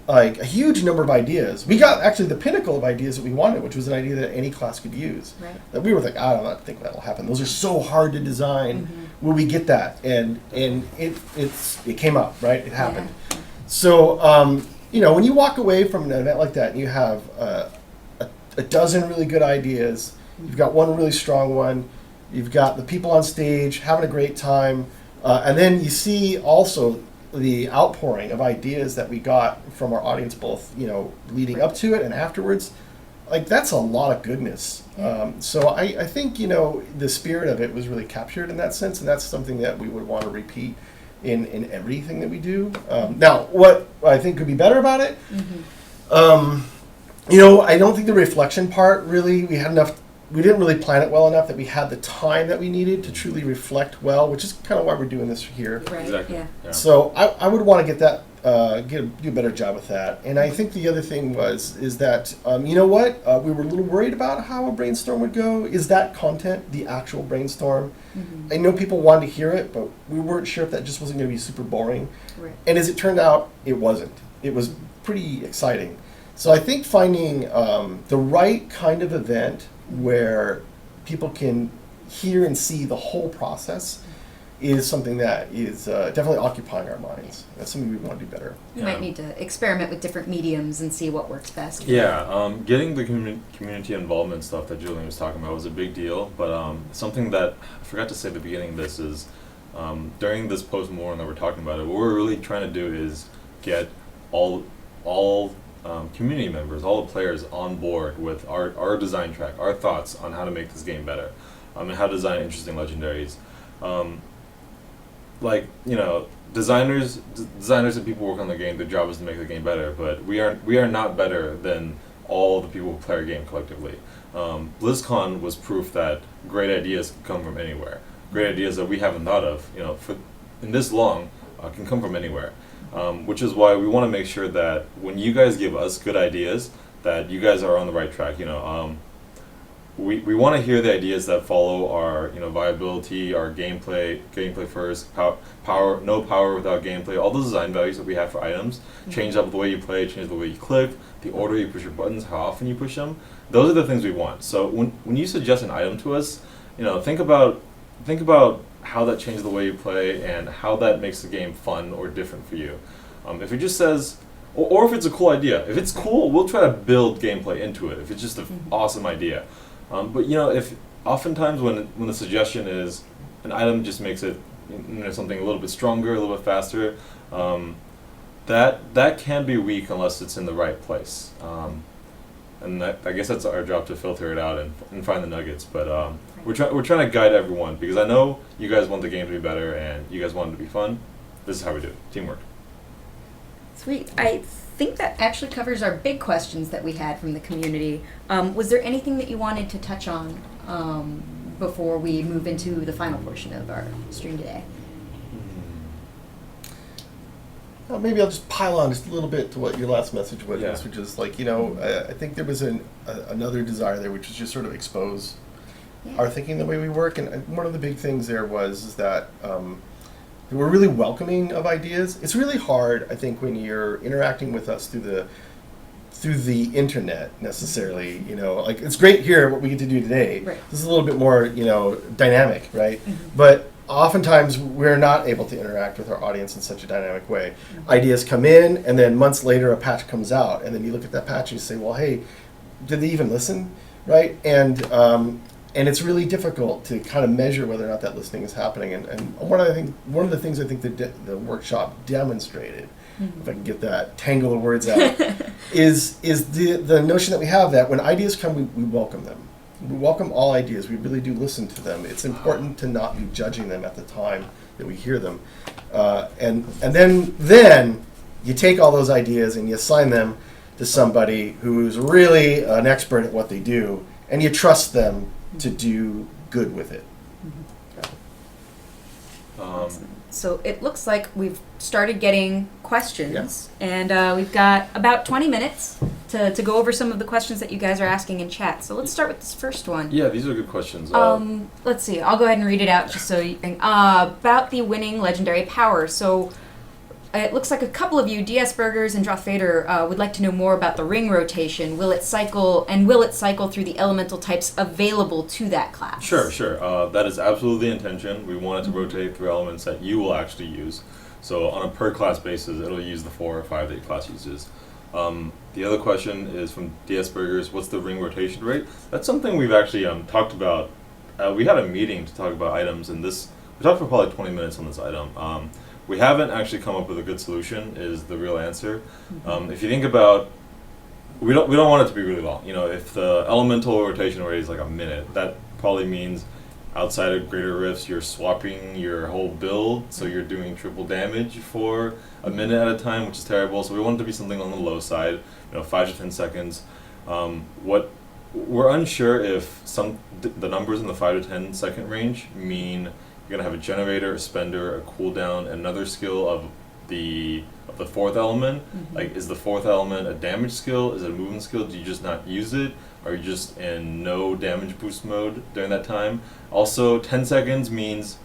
a huge number of ideas. We got actually the pinnacle of ideas that we wanted, which was an idea that any class could use. That we were like, I don't think that'll happen. Those are so hard to design. Will we get that? And it came up, right? It happened. So, when you walk away from an event like that and you have a dozen really good ideas, you've got one really strong one, you've got the people on stage having a great time, and then you see also the outpouring of ideas that we got from our audience, both leading up to it and afterwards. That's a lot of goodness. So I think the spirit of it was really captured in that sense, and that's something that we would want to repeat in everything that we do. Now, what I think could be better about it, I don't think the reflection part really, we didn't really plan it well enough that we had the time that we needed to truly reflect well, which is kind of why we're doing this here. Exactly. Yeah. So I would want to get that, do a better job with that. And I think the other thing is that, we were a little worried about how a brainstorm would go. Is that content the actual brainstorm? I know people wanted to hear it, but we weren't sure if that just wasn't going to be super boring. And as it turned out, it wasn't. It was pretty exciting. So I think finding the right kind of event where people can hear and see the whole process is something that is definitely occupying our minds. That's something we want to do better. You might need to experiment with different mediums and see what works best. Getting the community involvement stuff that Julian was talking about was a big deal, but something that I forgot to say at the beginning of this is during this post-mortem that we're talking about it, what we're really trying to do is get all community members, all the players on board with our design track, our thoughts on how to make this game better, and how to design interesting legendaries. Designers and people work on the game, their job is to make the game better, but we are not better than all the people who play our game collectively. BlizzCon was proof that great ideas can come from anywhere. Great ideas that we haven't thought of, in this long, can come from anywhere. Which is why we want to make sure that when you guys give us good ideas, that you guys are on the right track. We want to hear the ideas that follow our viability, our gameplay first, no power without gameplay, all the design values that we have for items, change up the way you play, change the way you click, the order you push your buttons, how often you push them. Those are the things we want. So when you suggest an item to us, think about how that changes the way you play and how that makes the game fun or different for you. If it just says, or if it's a cool idea. If it's cool, we'll try to build gameplay into it. If it's just an awesome idea, but if oftentimes when the suggestion is an item just makes it something a little bit stronger, a little bit faster, that can be weak unless it's in the right place. And I guess that's our job to filter it out and find the nuggets. But we're trying to guide everyone, because I know you guys want the game to be better and you guys want it to be fun. This is how we do it. Teamwork. Sweet. I think that actually covers our big questions that we had from the community. Was there anything that you wanted to touch on before we move into the final portion of our stream today? Well, maybe I'll just pile on just a little bit to what your last message was, Yeah. which is like, I think there was another desire there, which is just sort of expose our thinking, the way we work. And one of the big things there is that we're really welcoming of ideas. It's really hard, I think, when you're interacting with us through the internet necessarily. Like, it's great here what we get to do today. Right. This is a little bit more, dynamic, right? But oftentimes we're not able to interact with our audience in such a dynamic way. Ideas come in, and then months later a patch comes out, and then you look at that patch and you say, well, hey, did they even listen, right? And it's really difficult to kind of measure whether or not that listening is happening. And one of the things I think the workshop demonstrated, if I can get that tangle of words out, is the notion that we have that when ideas come, we welcome them. We welcome all ideas. We really do listen to them. It's important to not be judging them at the time that we hear them. And then you take all those ideas and you assign them to somebody who's really an expert at what they do, and you trust them to do good with it. So it looks like we've started getting questions, and we've got about 20 minutes to go over some of the questions that you guys are asking in chat. So let's start with this first one. Yeah, these are good questions. Let's see. I'll go ahead and read it out just so you can. About the winning legendary power. So it looks like a couple of you, DS Burgers and Droth Vader, would like to know more about the ring rotation. Will it cycle through the elemental types available to that class? Sure. That is absolutely the intention. We want it to rotate through elements that you will actually use. So on a per class basis, it'll use the 4 or 5 that your class uses. The other question is from DS Burgers, what's the ring rotation rate? That's something we've actually talked about. We had a meeting to talk about items, and we talked for probably 20 minutes on this item. We haven't actually come up with a good solution, is the real answer. If you think about, we don't want it to be really long. If the elemental rotation rate is like a minute, that probably means outside of greater rifts, you're swapping your whole build, so you're doing triple damage for a minute at a time, which is terrible. So we want it to be something on the low side, 5 to 10 seconds. What we're unsure if the numbers in the 5 to 10 second range mean you're gonna have a generator, a spender, a cooldown, another skill of the 4th element. Like, is the 4th element a damage skill? Is it a movement skill? Do you just not use it? Are you just in no damage boost mode during that time? Also, 10 seconds means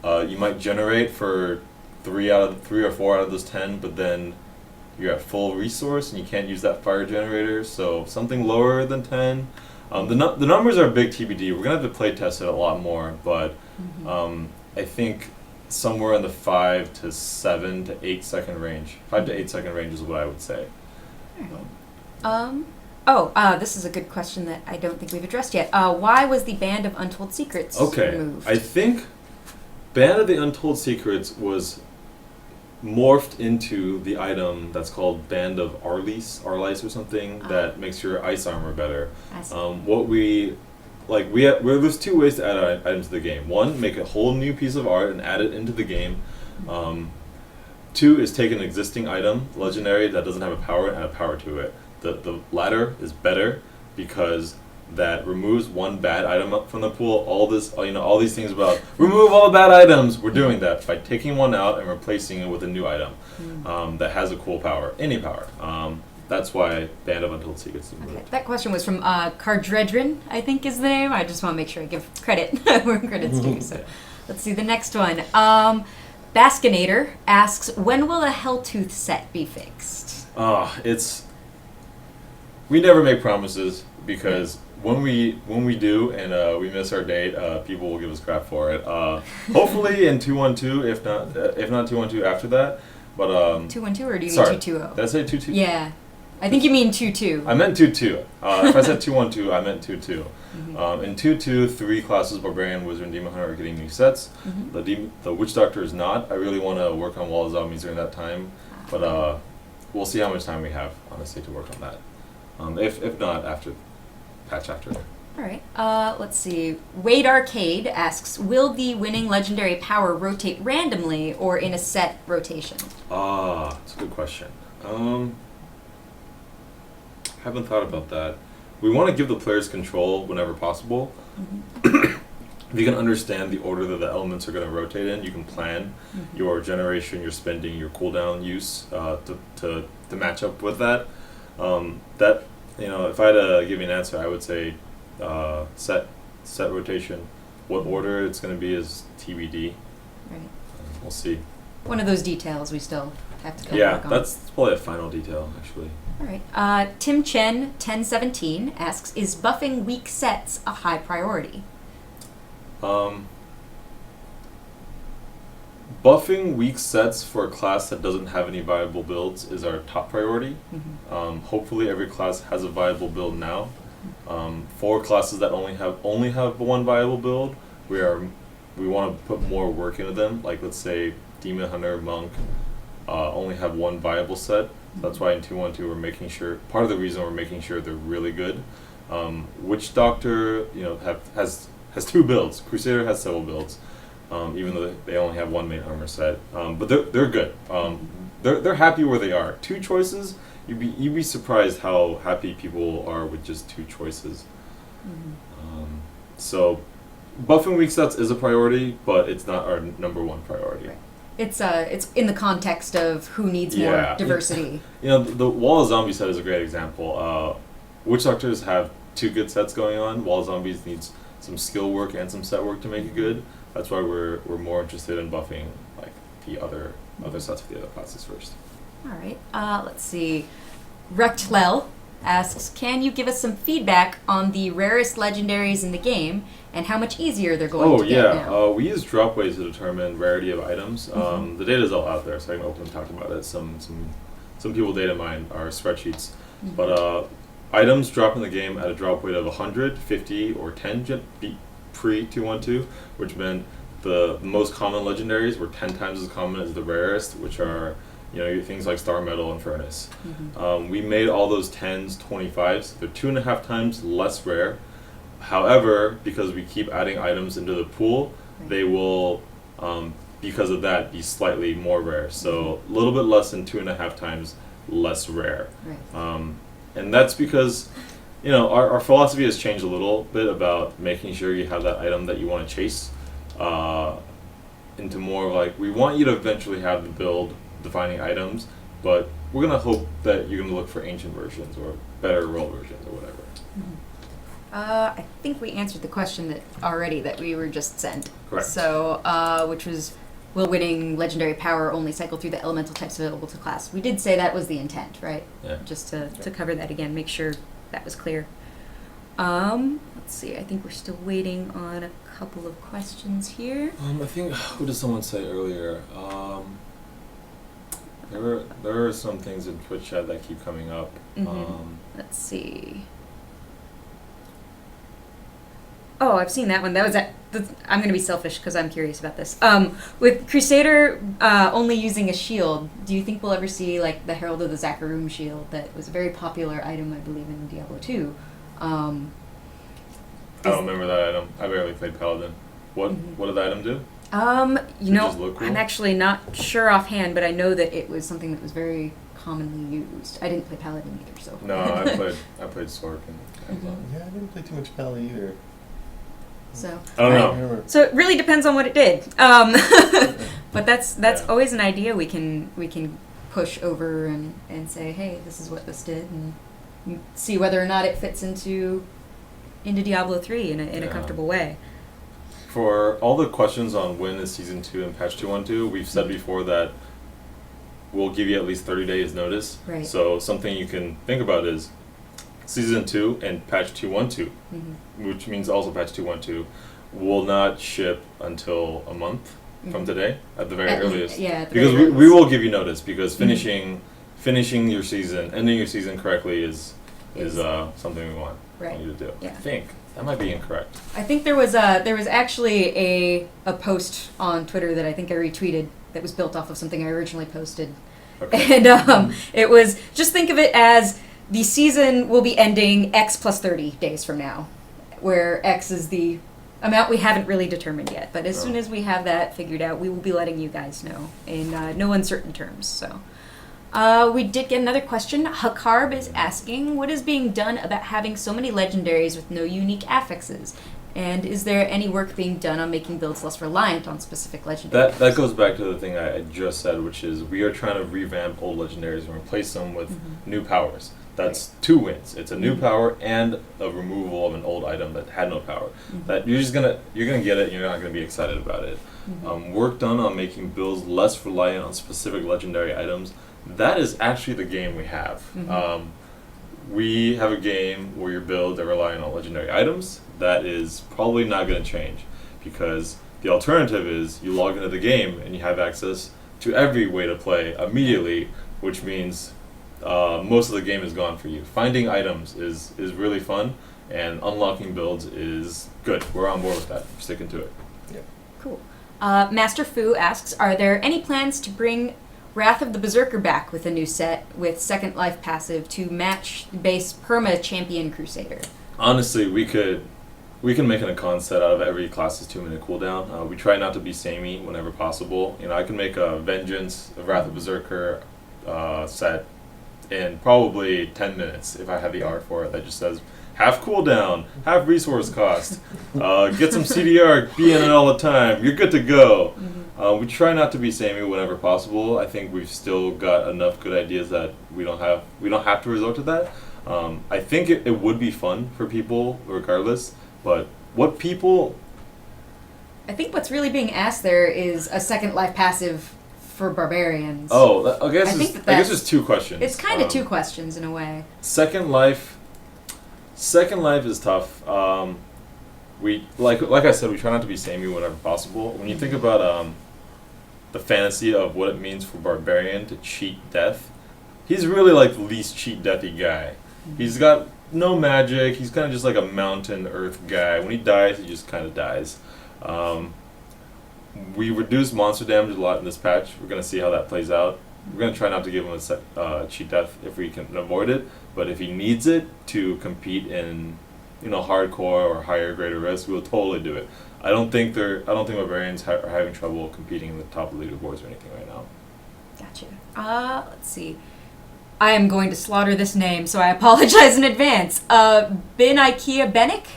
you might generate for 3 or 4 out of those 10, but then you're at full resource and you can't use that fire generator. So something lower than 10. The numbers are a big TBD. We're gonna have to play test it a lot more, but I think somewhere in the 5 to 7 to 8 second range. 5 to 8 second range is what I would say. This is a good question that I don't think we've addressed yet. Why was the Band of Untold Secrets removed? I think Band of the Untold Secrets was morphed into the item that's called Band of Arlice or something that makes your ice armor better. There's 2 ways to add items to the game. 1, make a whole new piece of art and add it into the game. 2 is take an existing item, legendary, that doesn't have a power, and add a power to it. The latter is better because that removes 1 bad item up from the pool. All these things about remove all the bad items. We're doing that by taking 1 out and replacing it with a new item that has a cool power, any power. That's why Band of Untold Secrets is removed. Okay. That question was from Cardredrin, I think is the name. I just want to make sure I give credit where credit's due. So let's see the next one. Baskinator asks, when will a Helltooth set be fixed? We never make promises, because when we do and we miss our date, people will give us crap for it. Hopefully in 2.12, if not 2.12 after that. But 212, or do you sorry, mean 220? did I say 22? Yeah, I think you mean 22. I meant 22. If I said 212, I meant 22. Mm-hmm. In 22, 3 classes, Barbarian, Wizard, and Demon Hunter are getting new sets. Mm-hmm. The Witch Doctor is not. I really want to work on Wall of Zombies during that time, but we'll see how much time we have, honestly, to work on that. If not, after patch after. All right. Let's see. Wade Arcade asks, will the winning legendary power rotate randomly or in a set rotation? That's a good question. Haven't thought about that. We want to give the players control whenever possible. Mm-hmm. If you can understand the order that the elements are going to rotate in, you can plan your generation, your spending, your cooldown use to match up with that. That, if I had to give you an answer, I would say set rotation. What order it's going to be is TBD. Right. We'll see. One of those details we still have to work on. That's probably a final detail, actually. All right. Tim Chen 1017 asks, is buffing weak sets a high priority? Buffing weak sets for a class that doesn't have any viable builds is our top priority. Mm-hmm. Hopefully every class has a viable build now. For classes that only have one viable build, we want to put more work into them. Like, let's say Demon Hunter, Monk only have one viable set. That's why in 212 we're making sure, part of the reason we're making sure they're really good. Witch Doctor, has 2 builds. Crusader has several builds, even though they only have one main armor set. But they're good. They're happy where they are. 2 choices, you'd be surprised how happy people are with just 2 choices. Mm-hmm. So buffing weak sets is a priority, but it's not our number 1 priority. Right. It's in the context of who needs more diversity. The Wall of Zombies set is a great example. Witch Doctors have 2 good sets going on. Wall of Zombies needs some skill work and some set work to make it good. That's why we're more interested in buffing like the other sets of the other classes first. All right. Let's see. Rectlel asks, can you give us some feedback on the rarest legendaries in the game and how much easier they're going to get now? We use drop weights to determine rarity of items. The data is all out there, so I can open and talk about it. Some people data mine our spreadsheets, but items drop in the game at a drop weight of 100, 50, or 10 pre-212, which meant the most common legendaries were 10 times as common as the rarest, which are things like Star Metal and Furnace. We made all those 10s 25s. They're 2.5 times less rare. However, because we keep adding items into the pool, they will, because of that, be slightly more rare. So a little bit less than 2.5 times less rare. Right. And that's because, our philosophy has changed a little bit about making sure you have that item that you want to chase into more of like, we want you to eventually have the build defining items, but we're going to hope that you're going to look for ancient versions or better roll versions or whatever. I think we answered the question that we were just sent. Correct. So, which was, will winning legendary power only cycle through the elemental types available to class? We did say that was the intent, right? Yeah. Just to cover that again, make sure that was clear. Let's see, I think we're still waiting on a couple of questions here. I think, what did someone say earlier? There are some things in Twitch chat that keep coming up. Let's see. Oh, I've seen that one. That was I'm going to be selfish because I'm curious about this. With Crusader only using a shield, do you think we'll ever see like the Herald of the Zakarum shield that was a very popular item, I believe, in Diablo 2? I don't remember that item. I barely played Paladin. What did the item do? Just look cool? I'm actually not sure offhand, but I know that it was something that was very commonly used. I didn't play Paladin either, so. No, I played Sork and Yeah, I didn't play too much Pally either. So I don't know. So it really depends on what it did. But that's always an idea we can push over and say, hey, this is what this did, and see whether or not it fits into Diablo 3 in a comfortable way. For all the questions on when is Season 2 and Patch 212, we've said before that we'll give you at least 30 days notice. Right. So something you can think about is Season 2 and Patch 212, which means also Patch 212, will not ship until a month. from today at the very At earliest. yeah, at the Because very we earliest. will give you notice because finishing your season, ending your season correctly is something we want Right. you to do. Yeah. I think that might be incorrect. I think there was actually a post on Twitter that I think I retweeted that was built off of something I originally posted. Okay. And it was, just think of it as the season will be ending X plus 30 days from now, where X is the amount we haven't really determined yet. But as soon as we have that figured out, we will be letting you guys know in no uncertain terms. So we did get another question. Hakarb is asking, what is being done about having so many legendaries with no unique affixes? And is there any work being done on making builds less reliant on specific legendaries? That goes back to the thing I just said, which is we are trying to revamp old legendaries and replace them with new powers. That's two wins. It's a new power and a removal of an old item that had no power. That you're gonna get it and you're not gonna be excited about it. Work done on making builds less reliant on specific legendary items. That is actually the game we have. We have a game where your builds are relying on legendary items. That is probably not going to change because the alternative is you log into the game and you have access to every way to play immediately, which means most of the game is gone for you. Finding items is really fun, and unlocking builds is good. We're on board with that. We're sticking to it. Cool. Master Fu asks, are there any plans to bring Wrath of the Berserker back with a new set with Second Life passive to match base Perma Champion Crusader? Honestly, we can make an icon set out of every class's 2-minute cooldown. We try not to be samey whenever possible. I can make a Vengeance, a Wrath of Berserker set in probably 10 minutes if I have the art for it that just says half cooldown, half resource cost, get some CDR, be in it all the time, you're good to go. We try not to be samey whenever possible. I think we've still got enough good ideas that we don't have to resort to that. I think it would be fun for people regardless, but what people... I think what's really being asked there is a Second Life passive for barbarians. Oh, I guess it's two questions. It's kind of two questions in a way. Second Life is tough. We like I said, we try not to be samey whenever possible. When you think about the fantasy of what it means for barbarian to cheat death, he's really like the least cheat deathy guy. He's got no magic. He's kind of just like a mountain earth guy. When he dies, he just kind of dies. We reduced monster damage a lot in this patch. We're gonna see how that plays out. We're gonna try not to give him a cheat death if we can avoid it. But if he needs it to compete in hardcore or higher greater risk, we'll totally do it. I don't think barbarians are having trouble competing in the top of leaderboards or anything right now. Gotcha. Let's see. I am going to slaughter this name, so I apologize in advance. Bin Ikea Bennick,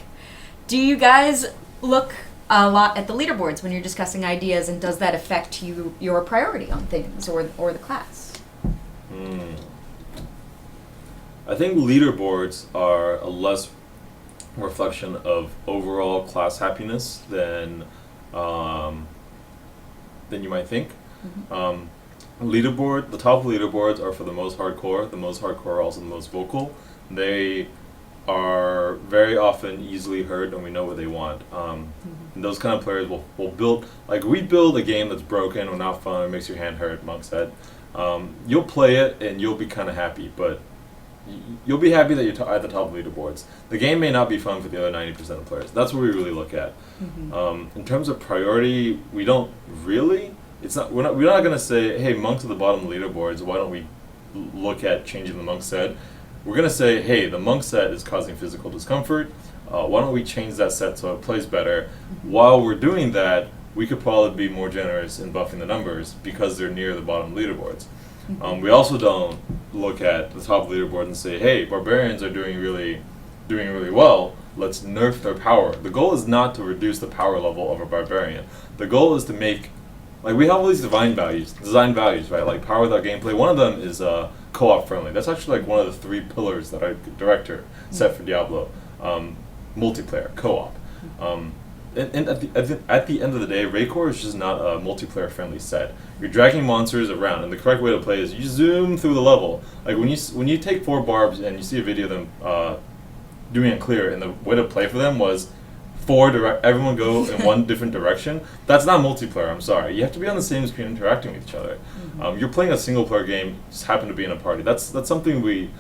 do you guys look a lot at the leaderboards when you're discussing ideas, and does that affect your priority on things or the class? I think leaderboards are a less reflection of overall class happiness than you might think. The top leaderboards are for the most hardcore. The most hardcore are also the most vocal. They are very often easily heard, and we know what they want. And those kind of players will build, like we build a game that's broken or not fun or makes your hand hurt, Monk said. You'll play it and you'll be kind of happy, but you'll be happy that you're at the top of leaderboards. The game may not be fun for the other 90% of players. That's what we really look at. In terms of priority, we don't really. We're not going to say, hey, Monk's at the bottom of the leaderboards. Why don't we look at changing the Monk set? We're going to say, hey, the Monk set is causing physical discomfort. Why don't we change that set so it plays better? While we're doing that, we could probably be more generous in buffing the numbers because they're near the bottom leaderboards. We also don't look at the top leaderboard and say, hey, barbarians are doing really well. Let's nerf their power. The goal is not to reduce the power level of a barbarian. The goal is to make, like, we have all these design values, right? Like power without gameplay. One of them is co-op friendly. That's actually like one of the 3 pillars that our director set for Diablo. Multiplayer, co-op. And at the end of the day, Raycore is just not a multiplayer friendly set. You're dragging monsters around, and the correct way to play is you zoom through the level. Like when you take 4 barbs and you see a video of them doing it clear, and the way to play for them was everyone go in one different direction, that's not multiplayer. I'm sorry. You have to be on the same screen interacting with each other. You're playing a single player game, just happen to be in a party. That's something we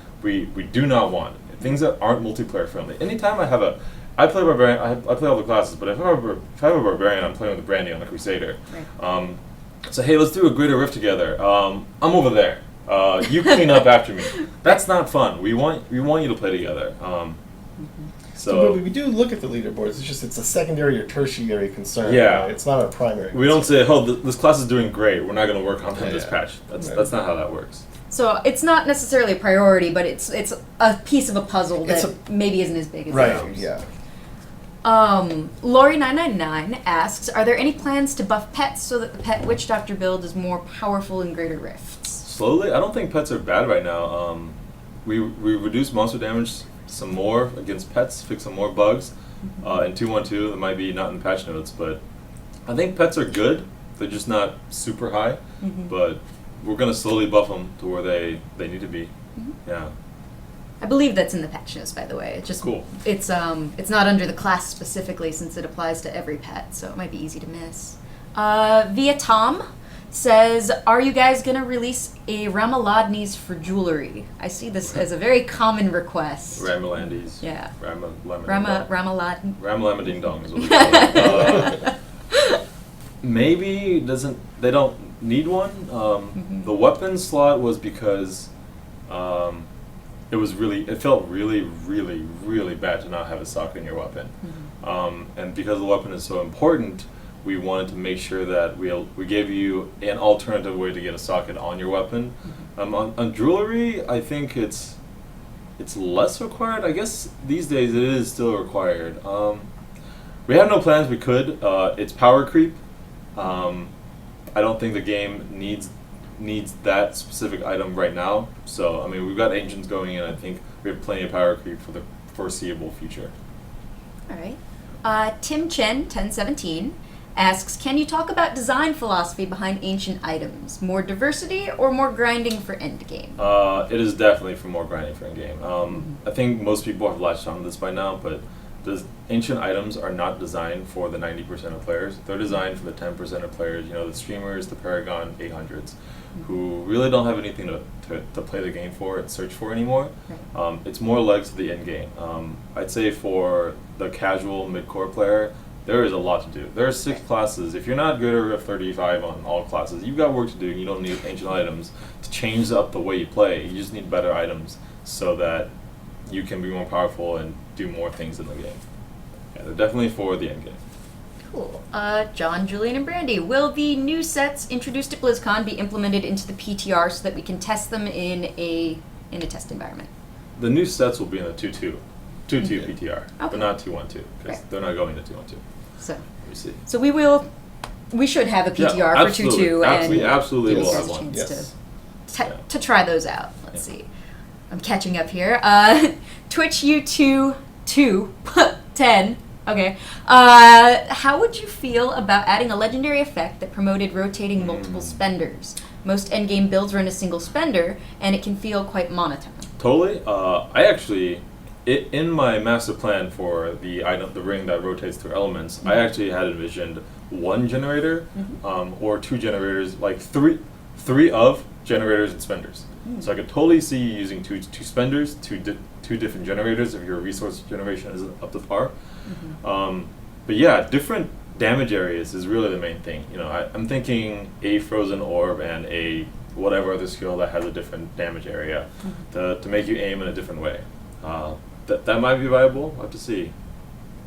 do not want. Things that aren't multiplayer friendly. Anytime I play Barbarian, I play all the classes, but if I have a Barbarian, I'm playing with a Brandy on a Crusader. Right. So hey, let's do a Greater Rift together. I'm over there. You clean up after me. That's not fun. We want you to play together. So we do look at the leaderboards. It's a secondary or tertiary concern. Yeah. Right? It's not a primary concern. We don't say, oh, this class is doing great. We're not going to work on them this Yeah. patch. That's not how that works. So it's not necessarily a priority, but it's a piece of a puzzle that maybe isn't as big as Right, others. yeah. Lori999 asks, are there any plans to buff pets so that the pet witch doctor build is more powerful in Greater Rifts? Slowly, I don't think pets are bad right now. We reduced monster damage some more against pets, fix some more bugs. In 2.12, that might be not in the patch notes, but I think pets are good. They're just not super high, but we're going to slowly buff them to where they need to be. Yeah. I believe that's in the patch notes, by the way. It's just Cool. It's not under the class specifically since it applies to every pet, so it might be easy to miss. Via Tom says, are you guys gonna release a Ramaladni's for jewelry? I see this as a very common request. Ramalandis. Yeah. Ramaladin. Ramaladn. Ramaladin dong is what we call it. Maybe they don't need one. The weapon slot was because it felt really, really, really bad to not have a socket in your weapon. And because the weapon is so important, we wanted to make sure that we gave you an alternative way to get a socket on your weapon. On jewelry, I think it's less required. I guess these days it is still required. We have no plans. We could. It's power creep. I don't think the game needs that specific item right now. So I mean, we've got ancients going in. I think we have plenty of power creep for the foreseeable future. All right. Tim Chen 1017 asks, can you talk about design philosophy behind ancient items? More diversity or more grinding for endgame? It is definitely for more grinding for endgame. I think most people have latched on to this by now, but the ancient items are not designed for the 90% of players. They're designed for the 10% of players, the streamers, the Paragon 800s, who really don't have anything to play the game for and search for anymore. Right. It's more legs to the end game. I'd say for the casual mid-core player, there is a lot to do. There are 6 classes. If you're not good or 35 on all classes, you've got work to do. You don't need ancient items to change up the way you play. You just need better items so that you can be more powerful and do more things in the game. Yeah, they're definitely for the end game. Cool. John, Julian, and Brandy, will the new sets introduced at BlizzCon be implemented into the PTR so that we can test them in a test environment? The new sets will be in the 2.2 PTR, Okay. but not 2.12 because Right. they're not going to 2.12. So, Let me see. so we should have a PTR Yeah, for absolutely. 2.2 and Absolutely Yes. will has have a one. chance Yes. to try those out. Let's see. I'm catching up here. Twitch U2 10. Okay. How would you feel about adding a legendary effect that promoted rotating multiple spenders? Most endgame builds run a single spender, and it can feel quite monotone. Totally. I actually, in my master plan for the ring that rotates through elements, I actually had envisioned 1 generator, or 2 generators, like three of generators and spenders. So I could totally see you using two spenders, two different generators if your resource generation isn't up to par. But yeah, different damage areas is really the main thing. I'm thinking a frozen orb and a whatever other skill that has a different damage area to make you aim in a different way. That might be viable. We'll have to see.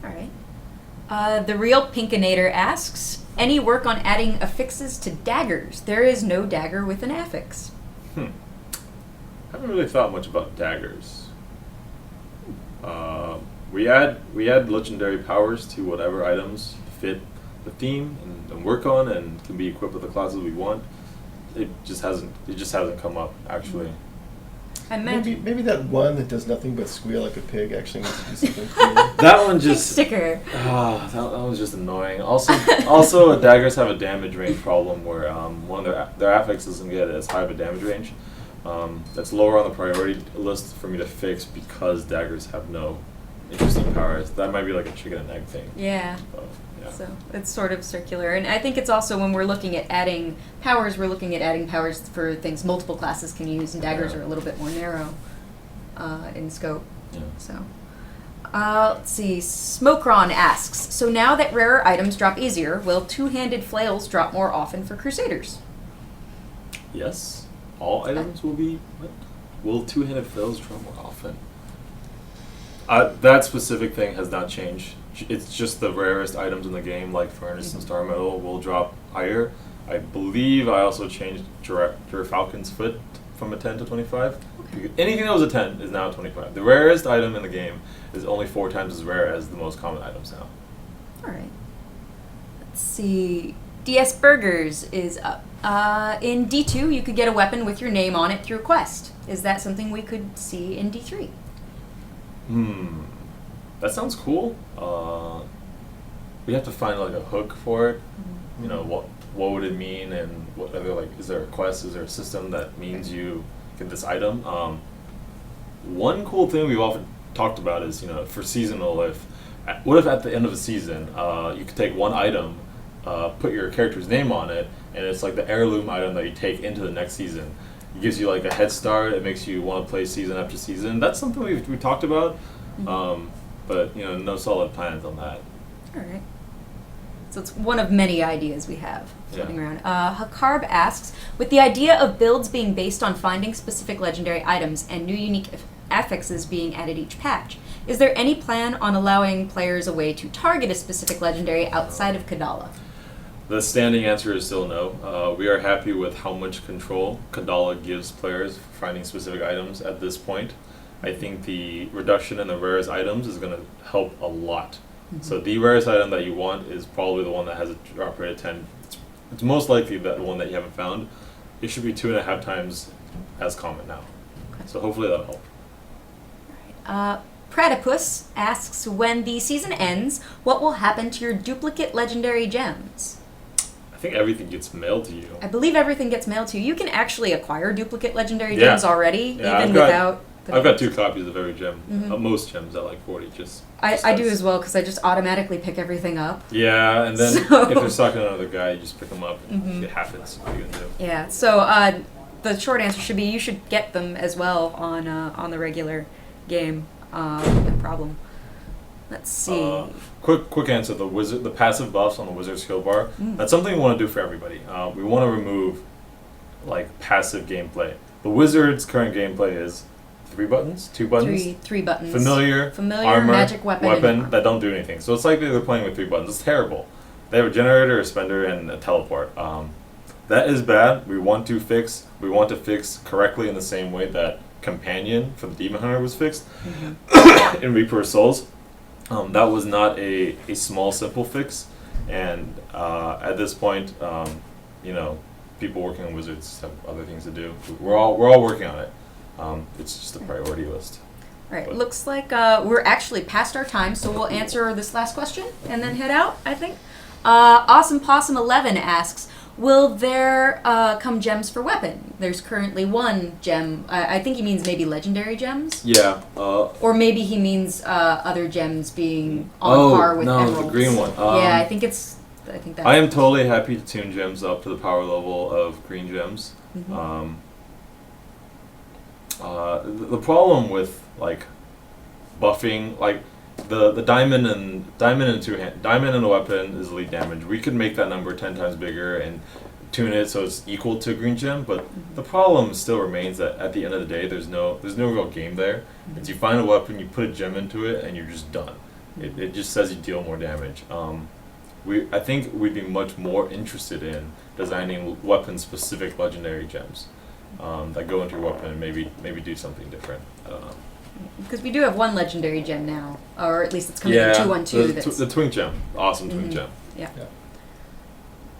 All right. The Real Pinkinator asks, any work on adding affixes to daggers? There is no dagger with an affix. I haven't really thought much about daggers. We add legendary powers to whatever items fit the theme and work on and can be equipped with the classes we want. It just hasn't come up actually. I imagine. Maybe that one that does nothing but squeal like a pig actually needs to be something cool. That one just Sticker. that was just annoying. Also, daggers have a damage range problem where one of their affix doesn't get as high of a damage range. That's lower on the priority list for me to fix because daggers have no interesting powers. That might be like a chicken and egg thing. Yeah. But, yeah. So it's sort of circular. And I think it's also when we're looking at adding powers, we're looking at adding powers for things multiple classes can use, and daggers Yeah. are a little bit more narrow in scope. Yeah. So, let's see. Smokron asks, so now that rarer items drop easier, will two-handed flails drop more often for Crusaders? Yes. All items will be. What? Will two-handed flails drop more often? That specific thing has not changed. It's just the rarest items in the game, like Furnace and Star Metal, will drop higher. I believe I also changed Falcon's Foot from a 10 to 25. Okay. Anything that was a 10 is now 25. The rarest item in the game is only 4 times as rare as the most common items now. All right. Let's see. DS Burgers is up. In D2, you could get a weapon with your name on it through a quest. Is that something we could see in D3? That sounds cool. We have to find like a hook for it. You know, what would it mean, and what are there, like, is there a quest, is there a system that means you get this item? One cool thing we've often talked about is, you know, for seasonal, what if at the end of a season you could take one item, put your character's name on it, and it's like the heirloom item that you take into the next season. It gives you like a head start. It makes you want to play season after season. That's something we talked about, but you know, no solid plans on that. All right. So it's one of many ideas we have floating around. Hakarb asks, with the idea of builds being based on finding specific legendary items and new unique affixes being added each patch, is there any plan on allowing players a way to target a specific legendary outside of Kadala? The standing answer is still no. We are happy with how much control Kadala gives players for finding specific items at this point. I think the reduction in the rarest items is going to help a lot. So the rarest item that you want is probably the one that has a drop rate of 10. It's most likely that one that you haven't found. It should be 2.5 times as common now. Okay. So hopefully that'll help. Pratipus asks, when the season ends, what will happen to your duplicate legendary gems? I think everything gets mailed to you. I believe everything gets mailed to you. You can actually acquire duplicate legendary Yeah. gems already, Yeah, even without... I've got 2 copies of every gem. Most gems at like 40. I do as well, because I just automatically pick everything up. Yeah, and then So- if you're stuck on another guy, you just pick them up. And it happens. What are you gonna do? Yeah, so the short answer should be you should get them as well on the regular game. No problem. Let's see. Quick answer: the passive buffs on the wizard skill bar. That's something we want to do for everybody. We want to remove like passive gameplay. The wizard's current gameplay is 3 buttons, 2 buttons. Three buttons. Familiar, armor, magic weapon that don't do anything. So it's like they're playing with 3 buttons. It's terrible. They have a generator, a spender, and a teleport. That is bad. We want to fix correctly in the same way that Companion for the Demon Hunter was fixed in Reaper of Souls. That was not a small, simple fix. And at this point, you know, people working on Wizards have other things to do. We're all working on it. It's just a priority list. All right, looks like we're actually past our time, so we'll answer this last question and then head out, I think. Awesome Possum 11 asks, will there come gems for weapon? There's currently 1 gem. I think he means maybe legendary gems. Yeah. Or maybe he means other gems being on par with emeralds. The green one. Yeah, I think that's. I am totally happy to tune gems up to the power level of green gems. The problem with like buffing, like the diamond and diamond in a weapon is elite damage. We could make that number 10 times bigger and tune it so it's equal to green gem, but the problem still remains that at the end of the day, there's no real game there. It's you find a weapon, you put a gem into it, and you're just done. It just says you deal more damage. I think we'd be much more interested in designing weapon-specific legendary gems that go into your weapon and maybe do something different. I don't know. Because we do have 1 legendary gem now, or at least it's coming in 212. The Twink Gem. Awesome Twink Gem. Yeah.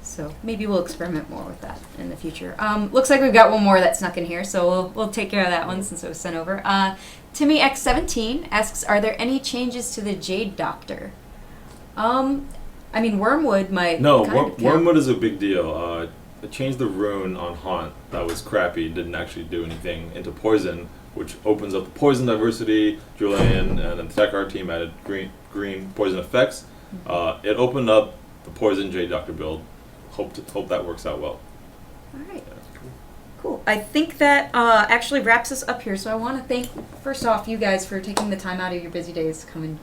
So maybe we'll experiment more with that in the future. Looks like we've got 1 more that snuck in here, so we'll take care of that one since it was sent over. Timmy X17 asks, are there any changes to the Jade Doctor? I mean, Wormwood might. No, Wormwood is a big deal. changed the rune on Haunt that was crappy, didn't actually do anything, into Poison, which opens up the poison diversity. Julian and the Tech Art team added green poison effects. It opened up the Poison J Doctor build. Hope that works out well. All right. Cool. I think that actually wraps us up here. So I want to thank, first off, you guys for taking the time out of your busy days to come and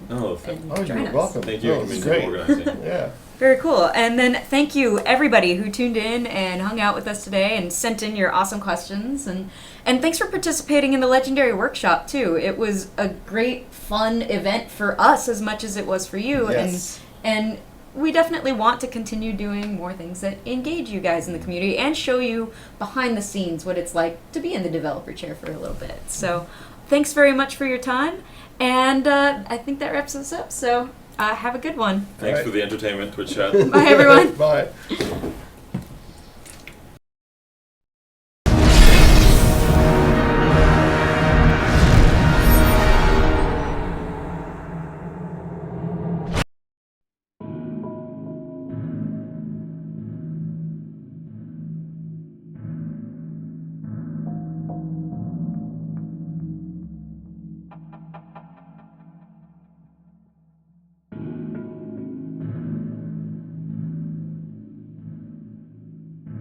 join you're us. welcome. Thank you It's for great. organizing. Yeah. Very cool. And then thank you, everybody who tuned in and hung out with us today and sent in your awesome questions. And thanks for participating in the Legendary Workshop, too. It was a great, fun event for us as much as it was for you. Yes. And we definitely want to continue doing more things that engage you guys in the community and show you behind the scenes what it's like to be in the developer chair for a little bit. So thanks very much for your time. And I think that wraps us up. So have a good one. Thanks for the entertainment, Twitch chat. Bye, everyone. Bye.